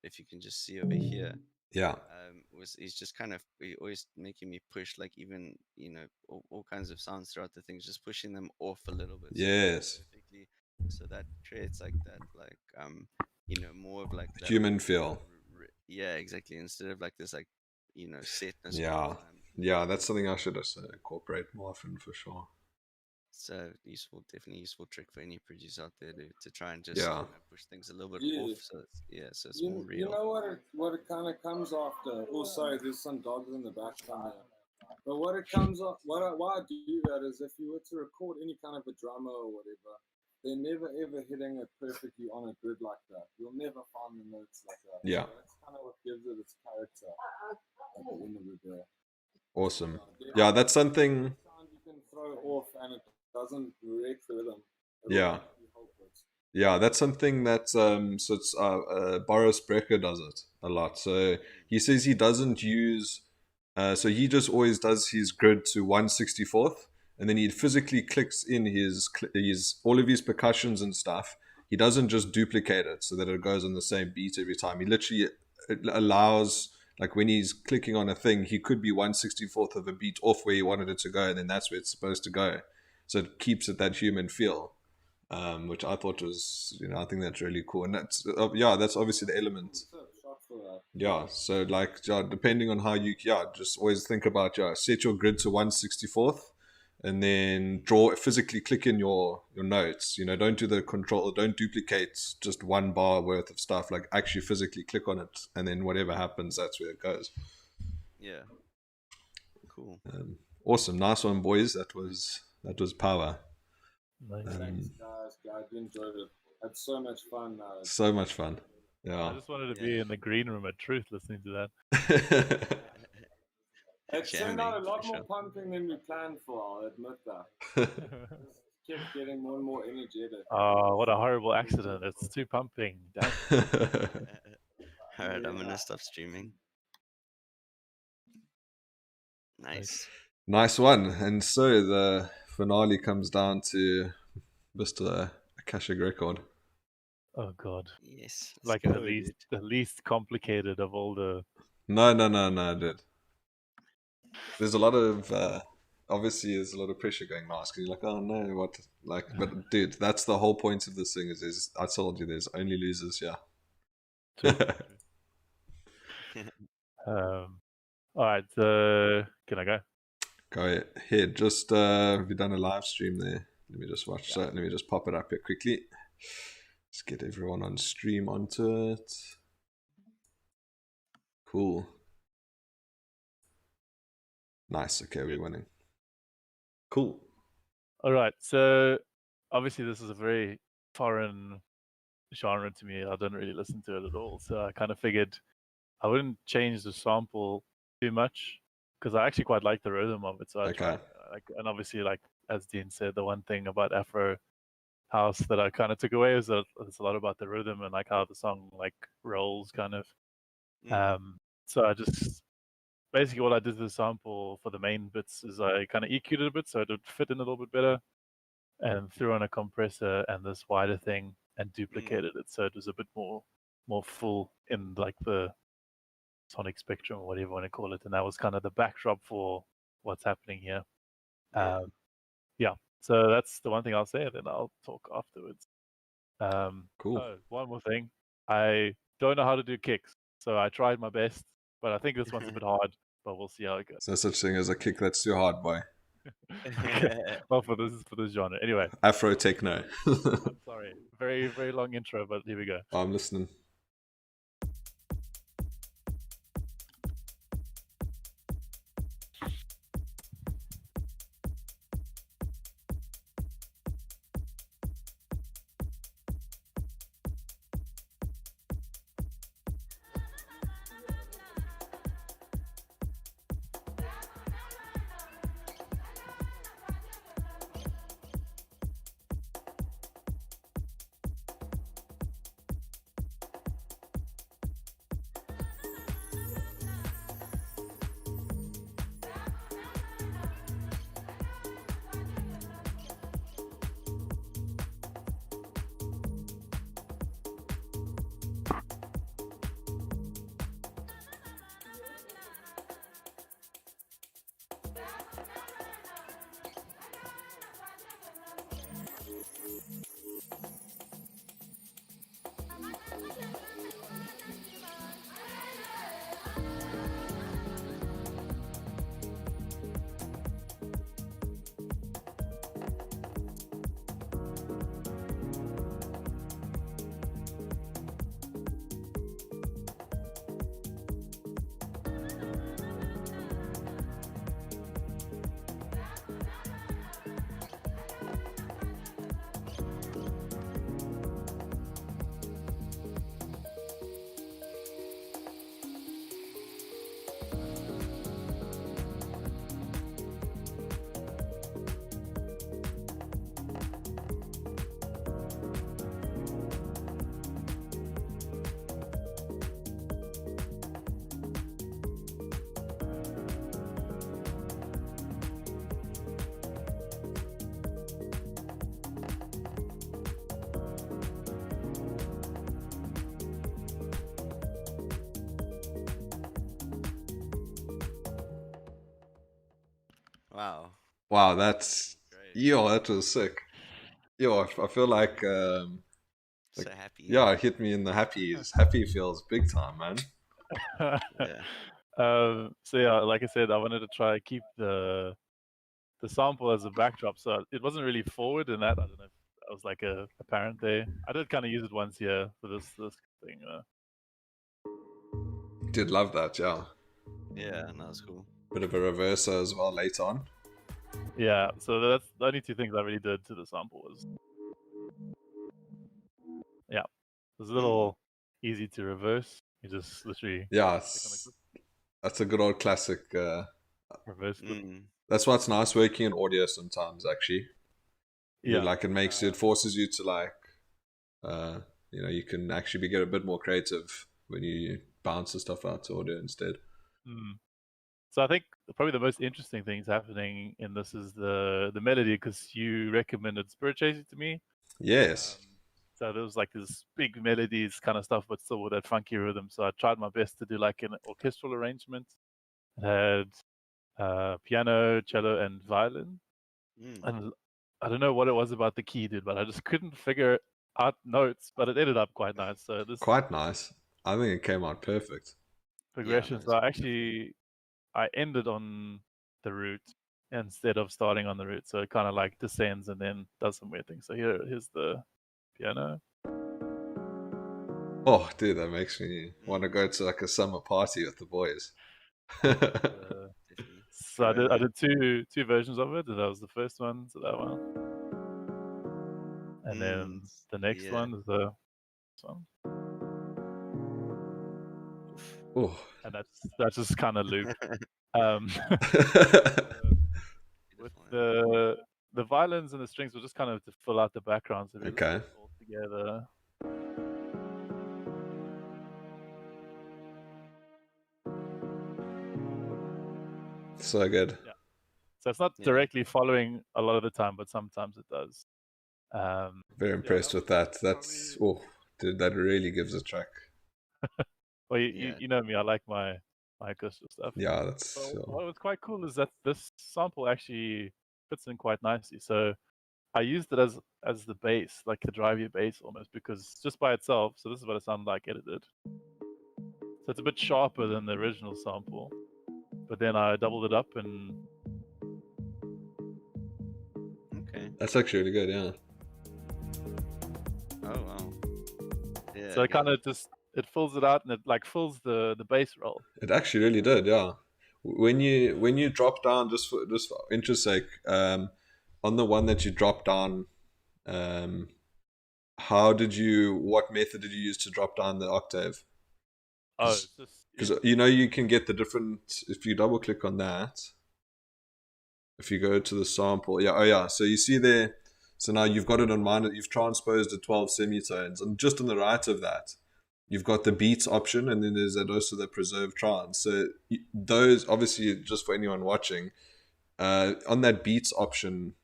If you can just see over here. Yeah. He's just kind of always making me push, like even all kinds of sounds throughout the things, just pushing them off a little bit. Yes. So that creates like that, like more of like that human feel. Yeah, exactly. Instead of like this, like setness. Yeah, that's something I should incorporate more often for sure. It's a definitely useful trick for any producer out there to try and just push things a little bit off. So it's more real. You know what it kind of comes after. Oh, sorry, there's some dogs in the background. But what it comes off, why I do that is if you were to record any kind of a drummer or whatever, they're never ever hitting it perfectly on a grid like that. You'll never find the notes like that. Yeah. So that's kind of what gives it its character at the end of the day. Awesome. Yeah, that's something. You off and it doesn't wreck the rhythm. Yeah. Yeah, that's something that so it's Boris Brecker does it a lot. So he says he doesn't use so he just always does his grid to 1/64th, and then he physically clicks in his all of his percussions and stuff. He doesn't just duplicate it so that it goes on the same beat every time. He literally it allows, like when he's clicking on a thing, he could be 1/64th of a beat off where he wanted it to go, and then that's where it's supposed to go. So it keeps it that human feel. Which I thought was, I think that's really cool. And that's, that's obviously the element. Yeah, so like, depending on how you, just always think about, set your grid to 1/64th and then physically click in your notes. Don't do the control, don't duplicate just one bar worth of stuff. Like actually physically click on it, and then whatever happens, that's where it goes. Yeah. Cool. Awesome. Nice one, boys. That was power. Nice. Thanks, guys. I enjoyed it. Had so much fun. So much fun. Yeah. I just wanted to be in the green room at Truth listening to that. It turned out a lot more pumping than we planned for, I'll admit that. Kept getting more and more energetic. Oh, what a horrible accident. It's too pumping. Damn. Alright, I'm gonna stop streaming. Nice. Nice one. And so the finale comes down to Mr. Akashic Record. Oh god. Yes. Like the least complicated of all the. No, dude. There's a lot of obviously there's a lot of pressure going mask. You're like, oh no, what? Like, but dude, that's the whole point of this thing. Is I told you, there's only losers. Yeah. All right. Can I go? Go ahead. Just have you done a live stream there? Let me just watch that. Let me just pop it up here quickly. Let's get everyone on stream onto it. Cool. Nice. Okay, we're winning. Cool. All right. So obviously this is a very foreign genre to me. I don't really listen to it at all. So I kind of figured I wouldn't change the sample too much because I actually quite like the rhythm of it. So I tried, and obviously, like as Dean said, the one thing about Afro House that I kind of took away is that it's a lot about the rhythm and like how the song like rolls, kind of. So I just basically what I did to the sample for the main bits is I kind of EQ'd it a bit so it would fit in a little bit better, and threw on a compressor and this wider thing and duplicated it so it was a bit more full in like the sonic spectrum or whatever you want to call it, and that was kind of the backdrop for what's happening here. So that's the one thing I'll say, and then I'll talk afterwards. Cool. Oh, one more thing. I don't know how to do kicks, so I tried my best, but I think this one's a bit hard, but we'll see how it goes. There's no such thing as a kick that's too hard, boy. Well, for this genre. Anyway. Afro techno. I'm sorry. Very, very long intro, but here we go. I'm listening. Wow. Wow, that's Great. that was sick. I feel like So happy. yeah, it hit me in the happy feels big time, man. Yeah. So yeah, like I said, I wanted to try to keep the sample as a backdrop, so it wasn't really forward in that. I don't know if that was like a apparent there. I did kind of use it once here for this thing. Did love that, yeah. Yeah, no, that's cool. Bit of a reverser as well later on. Yeah, so that's the only two things I really did to the sample was, yeah, it was a little easy to reverse. You just literally Yeah, click on the clip, that's a good old classic. reverse clip. That's what's nice working in audio sometimes, actually. Yeah, Like it forces you to like, you can actually get a bit more creative when you bounce the stuff out to audio instead. So I think probably the most interesting things happening in this is the melody, because you recommended Spirit Chasing to me. Yes. So there was like this big melodies kind of stuff, but still with that funky rhythm. So I tried my best to do like an orchestral arrangement. It had piano, cello, and violin. And I don't know what it was about the key, dude, but I just couldn't figure out notes. But it ended up quite nice. So this Quite nice. I think it came out perfect. progression. Yeah, So I ended on the root instead of starting on the root. So it kind of like descends and then does some weird things. So here's the piano. Oh, dude, that makes me want to go to like a summer party with the boys. definitely. So I did two versions of it. That was the first one, so that one, and then the next one is this one, Oh. and that's just kind of loop. With the violins and the strings were just kind of to fill out the background, so we just put it all together. So good. Yeah. So it's not directly following a lot of the time, but sometimes it does. Very impressed with that. That's dude, that really gives a track. Well, you know me, I like my acoustic stuff. Yeah, that's. What was quite cool is that this sample actually fits in quite nicely. So I used it as the bass, like the drive your bass almost, because just by itself. So this is what it sounded like edited. So it's a bit sharper than the original sample, but then I doubled it up and. Okay. That's actually really good, yeah. Oh wow. Yeah. So it kind of just fills it out and it like fills the bass roll. It actually really did, yeah. When you drop down, just for interest sake, on the one that you dropped down, what method did you use to drop down the octave? Because you can get the different, if you double click on that, if you go to the sample, so you see there, so now you've got it on minor, you've transposed the 12 semitones, and just on the right of that you've got the beats option, and then there's also the preserve trance. So those, obviously, just for anyone watching, on that beats option,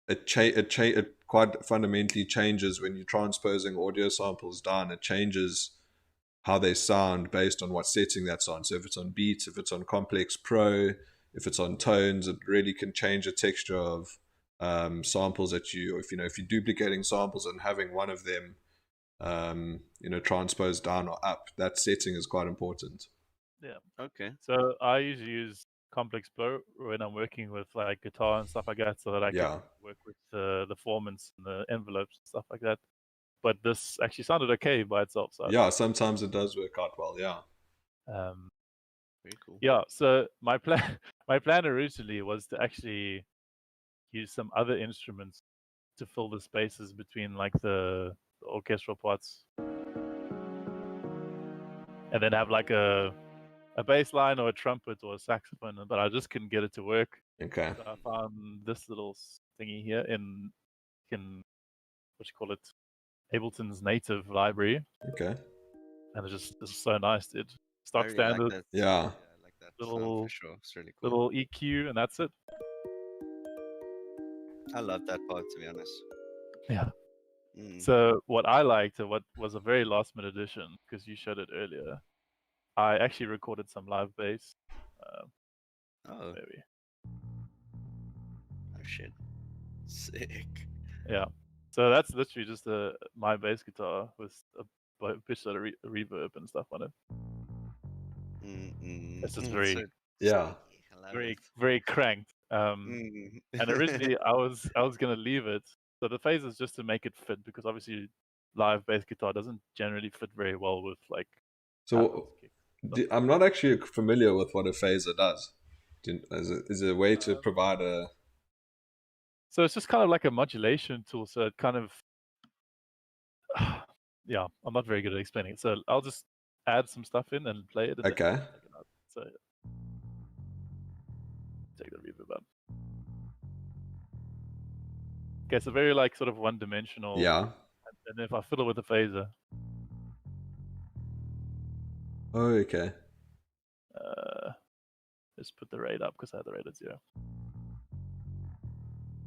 it quite fundamentally changes when you're transposing audio samples down. It changes how they sound based on what setting that's on. So if it's on beats, if it's on complex pro, if it's on tones, it really can change the texture of samples that if you're duplicating samples and having one of them transposed down or up, that setting is quite important. Yeah. Okay. So I usually use complex pro when I'm working with like guitar and stuff like that, so that I can work with the formants and the envelopes and stuff like that. But this actually sounded okay by itself. So sometimes it does work out well. Yeah. Very cool. Yeah. So my plan originally was to actually use some other instruments to fill the spaces between like the orchestral parts, and then have like a bass line or a trumpet or a saxophone, but I just couldn't get it to work. Okay. So I found this little thingy here in what you call it, Ableton's native library. Okay. And it's so nice, dude. Stock standard. Like yeah. I like that little for sure. It's really cool. Little EQ, and that's it. I love that part, to be honest. Yeah. So what I liked, what was a very last minute addition, because you showed it earlier, I actually recorded some live bass. Maybe. shit. Sick. Yeah. So that's literally just my bass guitar with a pitch sort of reverb and stuff on it. It's just very, So Yeah. sneaky. I love very, it. very cranked. Mm. And originally I was gonna leave it. So the phase is just to make it fit, because obviously live bass guitar doesn't generally fit very well with like So paddles, kicks. I'm not actually familiar with what a phaser does. Is it a way to provide a... So it's just kind of like a modulation tool. So it kind of, yeah, I'm not very good at explaining it. So I'll just add some stuff in and play it. And Okay. Then take it out. So take the reverb out. Okay, so very like sort of one-dimensional. Yeah. And if I fiddle with the phaser, Oh, okay. just put the rate up because I had the rate at 0.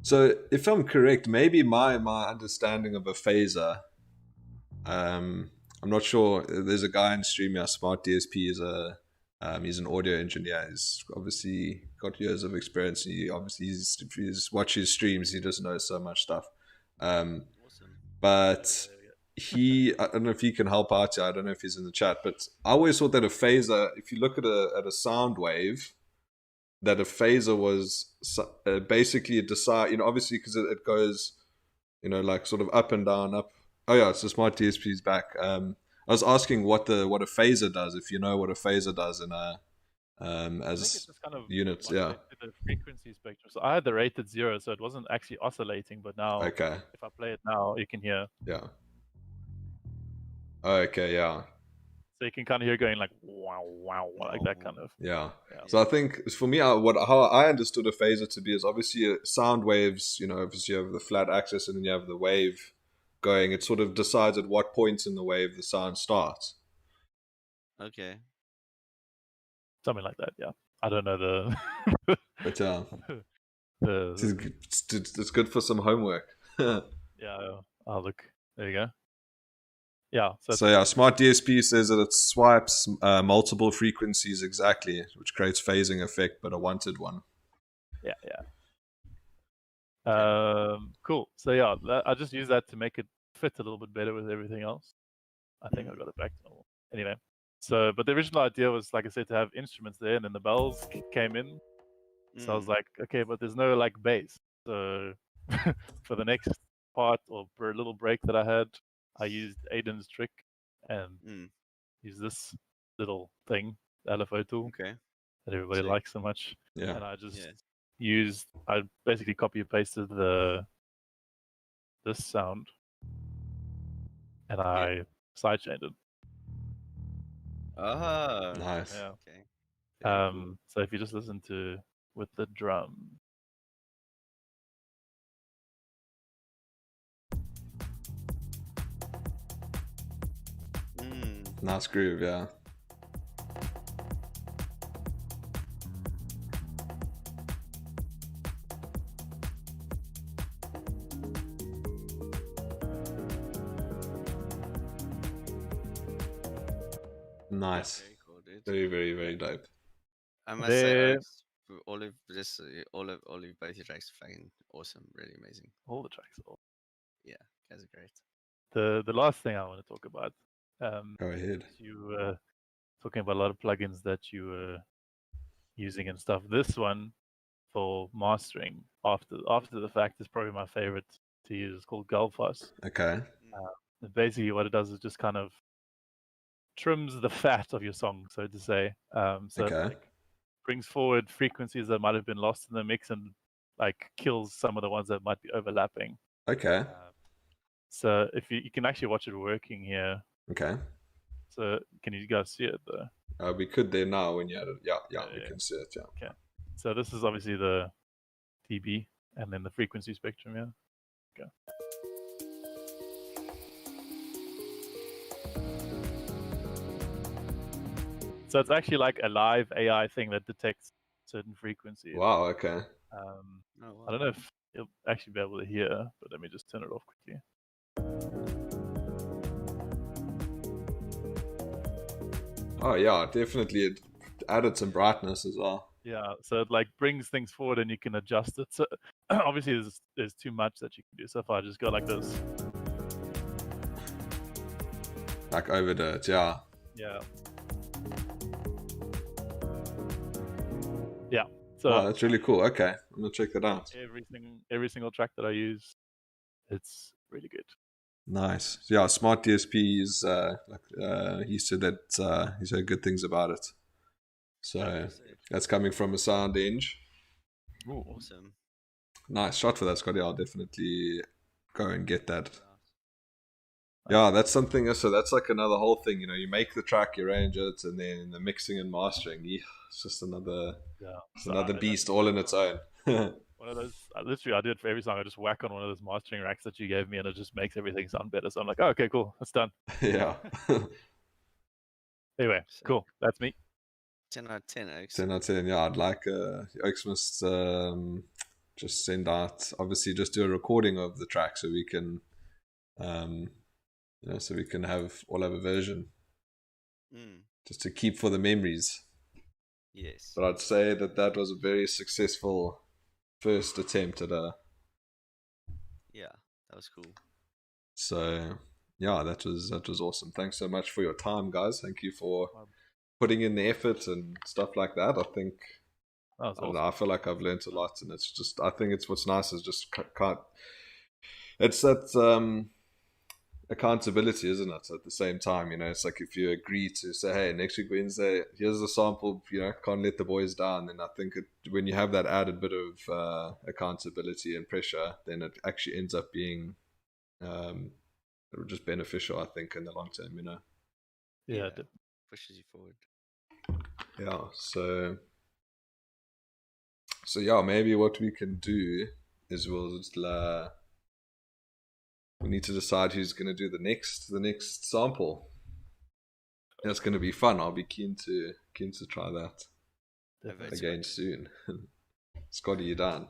So if I'm correct, maybe my understanding of a phaser, I'm not sure. There's a guy in Streamia, Smart DSP, he's an audio engineer. He's obviously got years of experience. If he's watched his streams, he just knows so much stuff. Awesome. But I don't know if he can help out here. I don't know if he's in the chat, but I always thought that a phaser, if you look at a sound wave, that a phaser was basically a decide, obviously because it goes, like sort of up and down, up. Oh yeah, so Smart DSP's back. I was asking what a phaser does, if you know what a phaser does in a I think as it's just kind of units. Yeah. modulated to the frequency spectrum. So I had the rate at 0, so it wasn't actually oscillating. But now, Okay. if I play it now, you can hear. Yeah. Okay. Yeah. So you can kind of hear going like wow, wow, like that kind of. Yeah. Yeah. So I think for me, how I understood a phaser to be is obviously sound waves. Obviously you have the flat axis and then you have the wave going. It sort of decides at what point in the wave the sound starts. Okay. Something like that. Yeah. I don't know the. But the it's good for some homework. yeah. I'll look. There you go. Yeah. So yeah, Smart DSP says that it swipes multiple frequencies exactly, which creates phasing effect, but a wanted one. Yeah. Cool. So yeah, I just use that to make it fit a little bit better with everything else. I think I got it back to normal. Anyway, but the original idea was, like I said, to have instruments there, and then the bells came in. So I was like, okay, but there's no like bass. So for the next part, or for a little break that I had, I used AIDON's trick and used this little thing, the LFO tool, Okay. that everybody likes so much. Yeah. And I just I basically copy and pasted this sound, and I sidechained it. Oh, Nice. Yeah. okay. Very cool. So if you just listen to with the drum. Nice groove, yeah. Nice. Very cool, dude. Very, very, very dope. I must say, all of both your tracks are fucking awesome, really amazing. All the tracks are awesome. Yeah, guys are great. The last thing I want to talk about. Go ahead. You were talking about a lot of plugins that you were using and stuff. This one for mastering after the fact is probably my favorite to use. It's called Gulfos. Okay. And basically, what it does is just kind of trims the fat of your song, so to say. So Okay. it, like, brings forward frequencies that might have been lost in the mix and like kills some of the ones that might be overlapping. Okay. So if you can actually watch it working here. Okay. So can you guys see it though? We could there now when you had it. Yeah, we can see it. Yeah. Okay. So this is obviously the dB and then the frequency spectrum. Yeah. Okay. So it's actually like a live AI thing that detects certain frequencies. Wow. Okay. I don't know if you'll actually be able to hear, but let me just turn it off quickly. Oh yeah, definitely. It added some brightness as well. Yeah, so it like brings things forward and you can adjust it. So obviously there's too much that you can do. So if I just go like this, Like over it, yeah. yeah. So Oh, that's really cool. Okay, I'm gonna check that out. every single track that I use, it's really good. Nice. Yeah, Smart DSP is he said that he said good things about it. So that's coming from a sound eng. Ooh. Awesome. Nice shot for that, Scotty. I'll definitely go and get that. Yeah, that's something. So that's like another whole thing. You know, you make the track, you arrange it, and then the mixing and mastering. It's just another beast all in its own. One of those, literally, I do it for every song. I just whack on one of those mastering racks that you gave me, and it just makes everything sound better. So I'm like, oh, okay, cool, that's done. Yeah. Anyway, cool. That's me. 10 out of 10, Oaks. 10 out of 10. Yeah, I'd like Oaks must just send out. Obviously, just do a recording of the track so we can, so we can all have a version, just to keep for the memories. Yes. But I'd say that was a very successful first attempt at a. Yeah, that was cool. So yeah, that was awesome. Thanks so much for your time, guys. Thank you for putting in the effort and stuff like that. I think I feel like I've learned a lot, and it's just, I think it's what's nice is just it's that accountability, isn't it? At the same time, you know, it's like if you agree to say, hey, next week Wednesday, here's the sample, you know, can't let the boys down, then I think when you have that added bit of accountability and pressure, then it actually ends up being just beneficial, I think, in the long term, you know. Yeah, pushes you forward. Yeah, so yeah, maybe what we can do is we'll just we need to decide who's going to do the next sample. That's going to be fun. I'll be keen to try that again soon. Scotty, you down?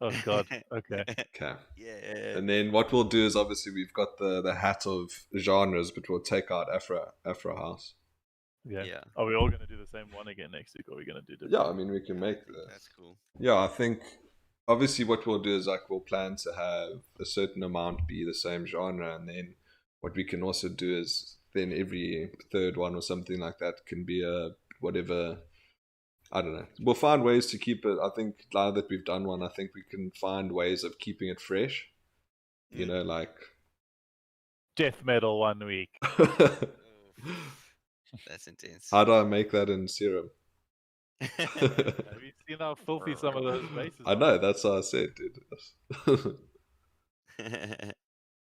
Oh God. Okay. Okay. Yeah. And then what we'll do is, obviously we've got the hat of genres, but we'll take out Afro House. Yeah. Are we all going to do the same one again next week, or are we going to do different? Yeah, I mean, we can make this. That's cool. Yeah, I think obviously what we'll do is like we'll plan to have a certain amount be the same genre, and then what we can also do is then every third one or something like that can be a whatever. I don't know. We'll find ways to keep it. I think now that we've done one, I think we can find ways of keeping it fresh. You know, like death metal 1 week. That's intense. How do I make that in Serum? Have you seen how filthy some of those bases are? I know, that's what I said, dude.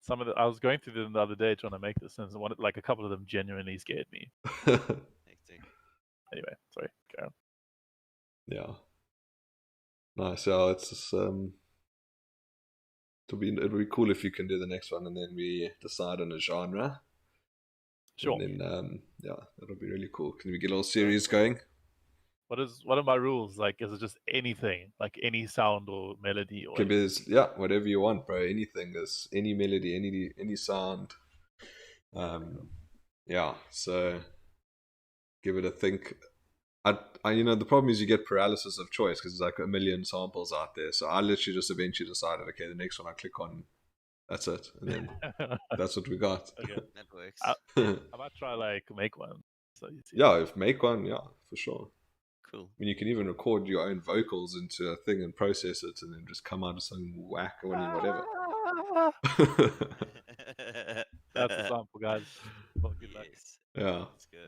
I was going through them the other day trying to make this, and like a couple of them genuinely scared me. Anyway, sorry, Karen. Yeah. Nice. Yeah, it's just, it'll be cool if you can do the next one and then we decide on a genre. Sure. And then yeah, that'll be really cool. Can we get a little series going? What are my rules? Like, is it just anything, like any sound or melody, or whatever you want, bro. Anything. There's any melody, any sound. Yeah. So give it a think. The problem is you get paralysis of choice because there's like a million samples out there. So I literally just eventually decided, okay, the next one I click on, that's it, and then that's what we got. Okay, that works. I might try like make one. So you see. Yeah, make one, yeah, for sure. Cool. I mean, you can even record your own vocals into a thing and process it, and then just come out of some whack or whatever. That's the sample, guys. Well, good luck. Yeah. Let's go.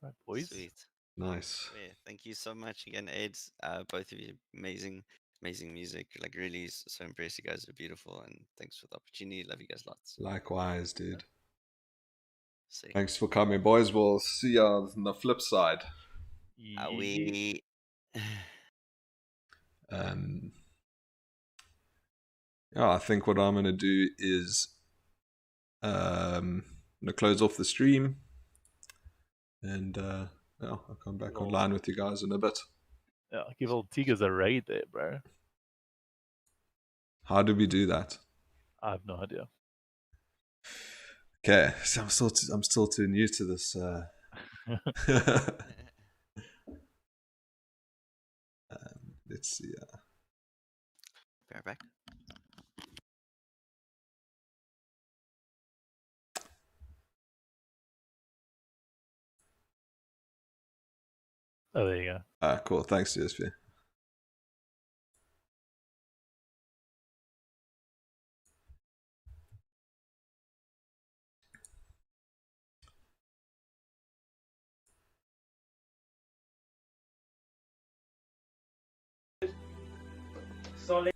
Right, boys. Sweet. Nice. Yeah, thank you so much again, Aids. Both of you, amazing music. Like, really so impressed. You guys are beautiful, and thanks for the opportunity. Love you guys lots. Likewise, dude. See. Thanks for coming, boys. We'll see you on the flip side. We. Yeah, I think what I'm gonna do is I'm gonna close off the stream, and I'll come back online with you guys in a bit. Yeah, give old Tigers a raid there, bro. How do we do that? I have no idea. Okay, so I'm still too new to this. let's see. Bear back. Oh, there you go. Cool. Thanks, DSP. Solid.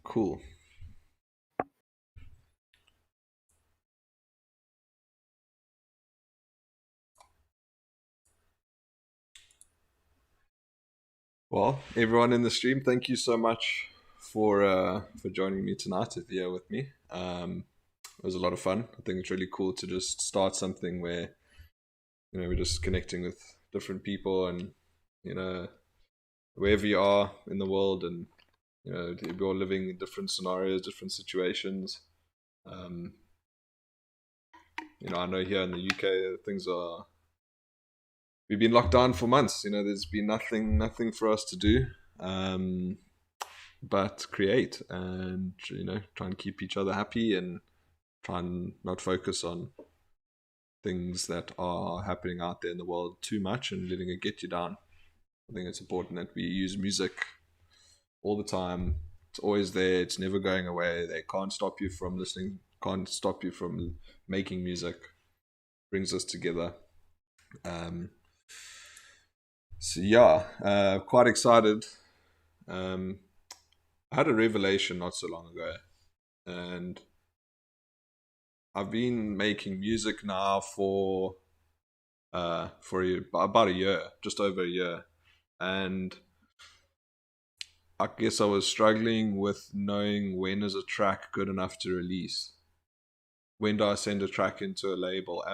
Cool. Well, everyone in the stream, thank you so much for joining me tonight, if you're here with me. It was a lot of fun. I think it's really cool to just start something where, you know, we're just connecting with different people, and, you know, wherever you are in the world, and, you know, we're all living in different scenarios, different situations. You know, I know here in the UK we've been locked down for months. You know, there's been nothing for us to do but create, and, you know, try and keep each other happy, and try and not focus on things that are happening out there in the world too much and letting it get you down. I think it's important that we use music all the time. It's always there. It's never going away. They can't stop you from listening, can't stop you from making music. Brings us together. So yeah, quite excited. I had a revelation not so long ago, and I've been making music now for about a year, just over a year, and I guess I was struggling with knowing when is a track good enough to release. When do I send a track into a label?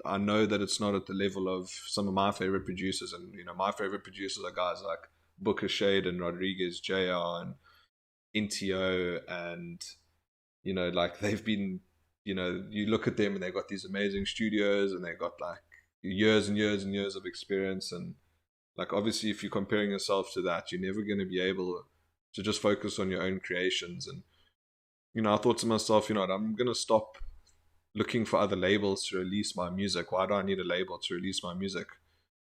I know that it's not at the level of some of my favorite producers, and, you know, my favorite producers are guys like Booker Shade and Rodriguez JR and NTO, and, you know, like, they've been, you know, you look at them and they've got these amazing studios, and they've got like years and years and years of experience, and, like, obviously if you're comparing yourself to that, you're never going to be able to just focus on your own creations. And, you know, I thought to myself, you know what, I'm going to stop looking for other labels to release my music. Why do I need a label to release my music?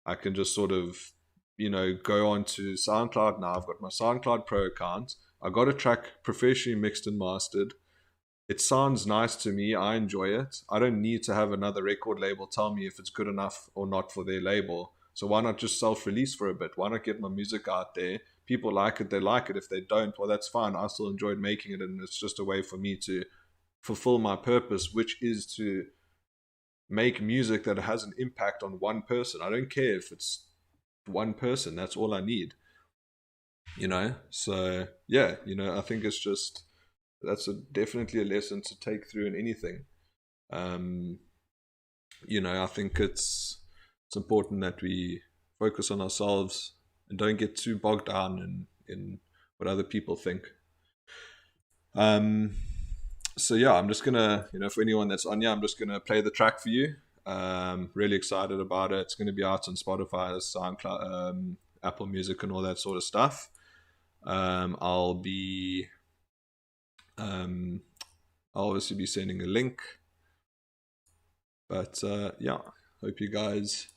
I can just sort of, you know, go on to SoundCloud now. I've got my SoundCloud Pro account. I got a track professionally mixed and mastered. It sounds nice to me. I enjoy it. I don't need to have another record label tell me if it's good enough or not for their label. So why not just self-release for a bit? Why not get my music out there? People like it, they like it. If they don't, well, that's fine. I still enjoyed making it, and it's just a way for me to fulfill my purpose, which is to make music that has an impact on one person. I don't care if it's one person. That's all I need, you know? So yeah, you know, I think it's just, that's definitely a lesson to take through in anything. You know, I think it's important that we focus on ourselves and don't get too bogged down in what other people think. So yeah, I'm just gonna, you know, for anyone that's on here, I'm just gonna play the track for you. Really excited about it. It's gonna be out on Spotify, SoundCloud, Apple Music, and all that sort of stuff. I'll obviously be sending a link. But yeah, hope you guys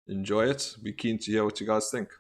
enjoy it. Be keen to hear what you guys think.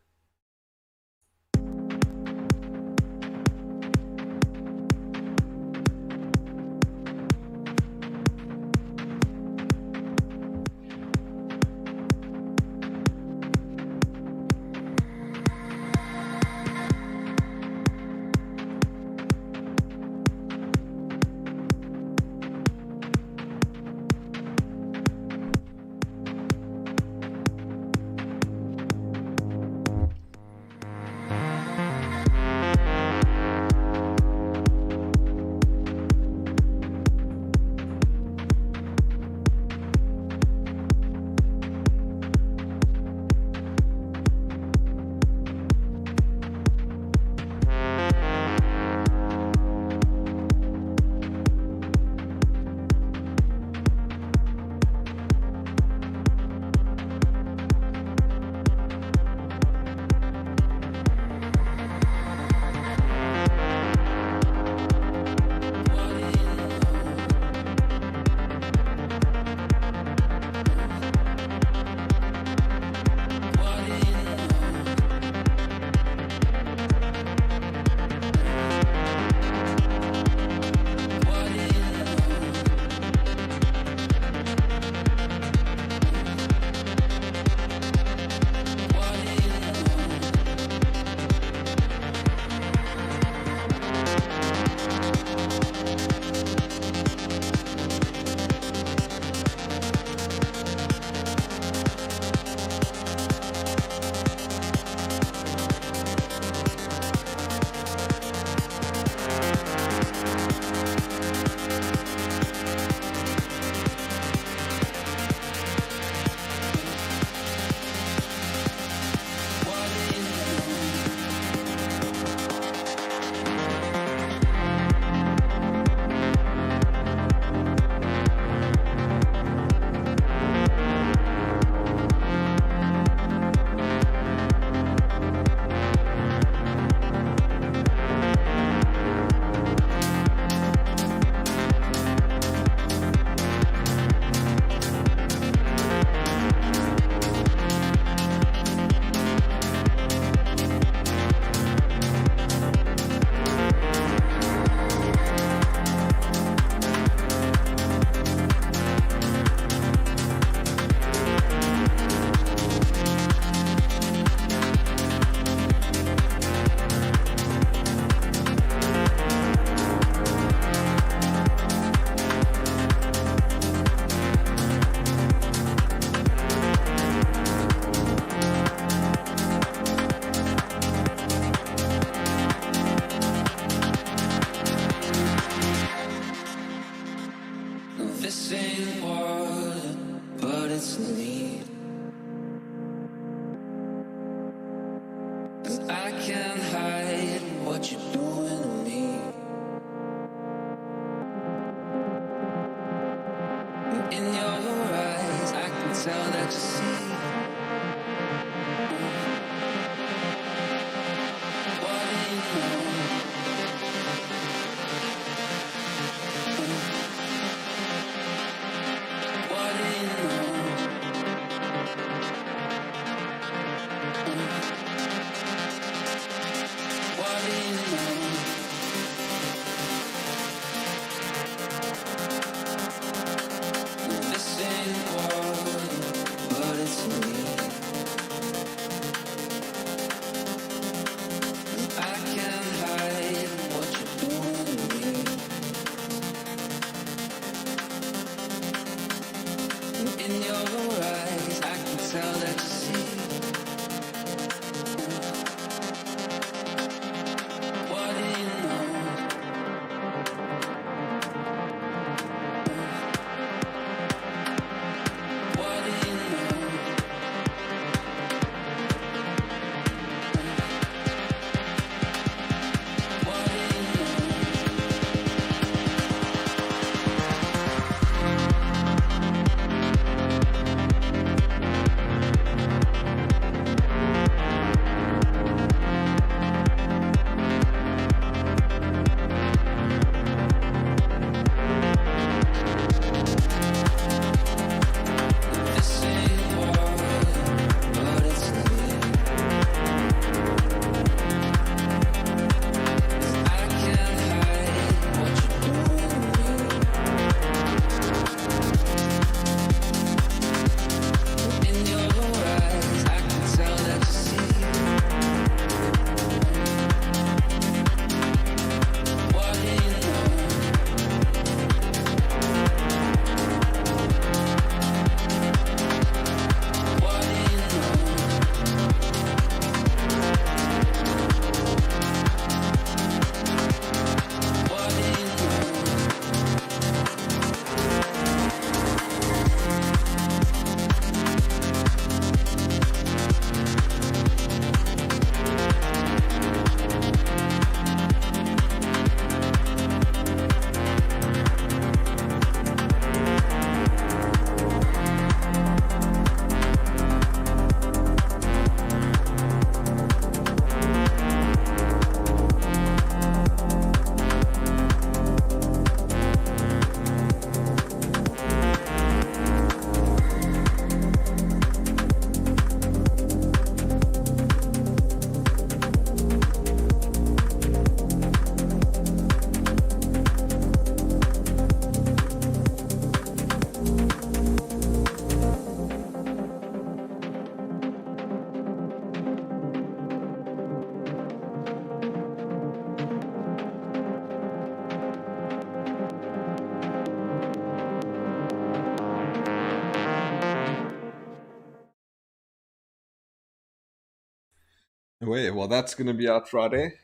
Wait, well, that's going to be out Friday.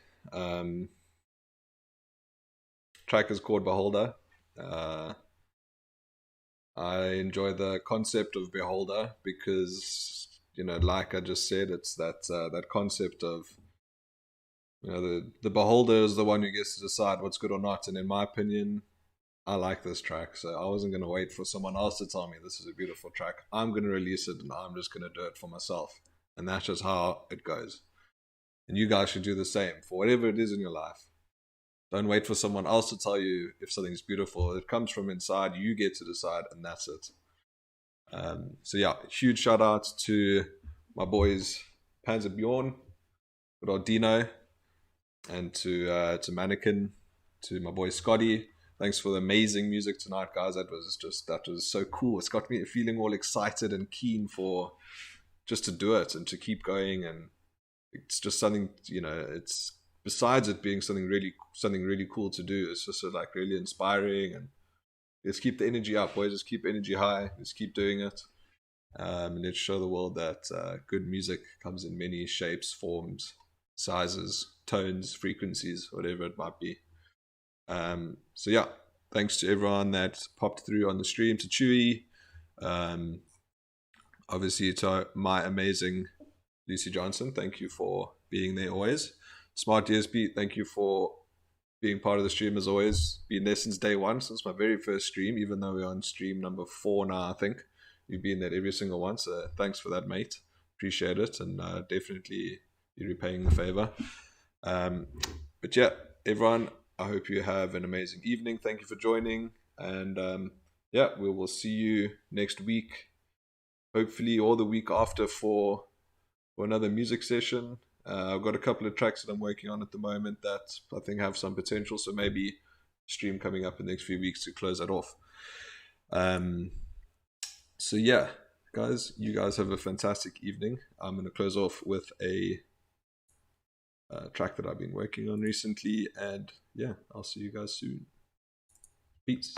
Track is called Beholder. I enjoy the concept of Beholder because, like I just said, it's that concept of, the beholder is the one who gets to decide what's good or not. And in my opinion, I like this track, so I wasn't going to wait for someone else to tell me this is a beautiful track. I'm going to release it, and I'm just going to do it for myself. And that's just how it goes. And you guys should do the same for whatever it is in your life. Don't wait for someone else to tell you if something's beautiful. It comes from inside. You get to decide, and that's it. So yeah, huge shout out to my boys Panzer Bjorn, good old Dino, and to Mannequin, to my boy Scotty. Thanks for the amazing music tonight, guys. That was so cool. It's got me feeling all excited and keen for just to do it and to keep going. And it's just something, it's, besides it being something really cool to do, it's just like really inspiring. And let's keep the energy up, boys. Let's keep energy high. Let's keep doing it. And let's show the world that good music comes in many shapes, forms, sizes, tones, frequencies, whatever it might be. So yeah, thanks to everyone that popped through on the stream, to Chewy, obviously to my amazing Lucy Johnson, thank you for being there always. Smart DSP, thank you for being part of the stream as always. Been there since day one, since my very first stream, even though we're on stream number 4 now, I think. You've been there every single one, so thanks for that, mate. Appreciate it, and definitely you're repaying the favor. But yeah, everyone, I hope you have an amazing evening. Thank you for joining, and yeah, we will see you next week, hopefully, or the week after for another music session. I've got a couple of tracks that I'm working on at the moment that I think have some potential, so maybe stream coming up in the next few weeks to close that off. So yeah, guys, you guys have a fantastic evening. I'm going to close off with a track that I've been working on recently, and yeah, I'll see you guys soon. Peace.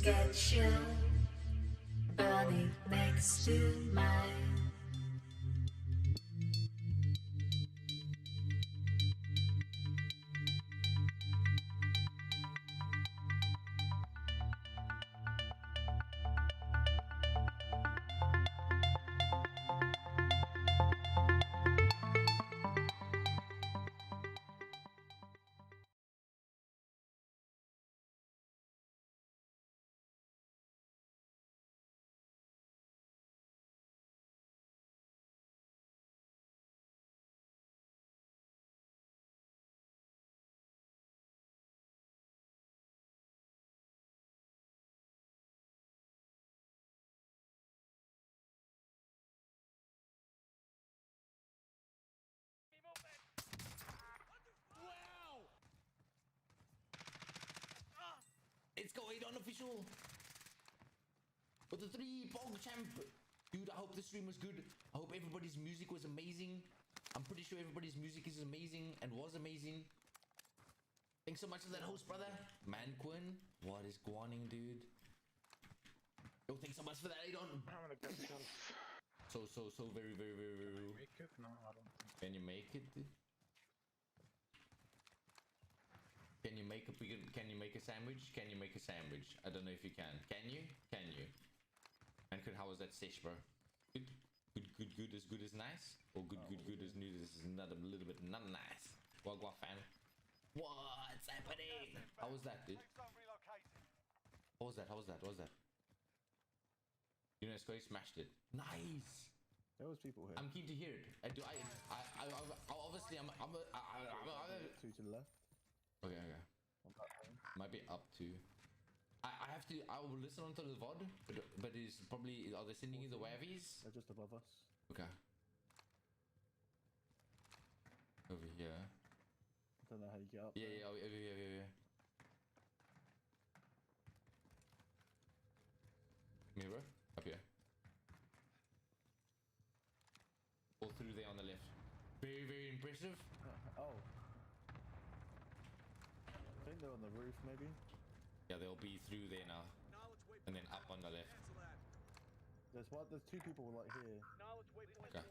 Get you burning next to mine. Let's go, AIDON official. With the 3 Bog Champ. Dude, I hope the stream was good. I hope everybody's music was amazing. I'm pretty sure everybody's music is amazing and was amazing. Thanks so much for that host, brother. Manquin. What is Guaning, dude? Yo, thanks so much for that, AIDON. I'm gonna get myself. So very. Make it? No, I don't think. Can you make it, dude? Can you make a sandwich? Can you make a sandwich? I don't know if you can. Can you? Can you? Manquin, how was that sesh, bro? Good. Good as good as nice? Or good as new as not a little bit not nice? Wagwa fam. What's happening? How was that, dude? How was that? You know, Square smashed it. Nice. There was people here. I'm keen to hear it. I obviously I'm 2 to the left. okay. Might be up to. I will listen onto the VOD, but is probably are they sending you the wavies? They're just above us. Okay. Over here. I don't know how you get up. Yeah, over here. Mirror up here. All through there on the left. Very impressive. Oh. I think they're on the roof, maybe. Yeah, they'll be through there now, and then up on the left. There's 2 people like here. Okay.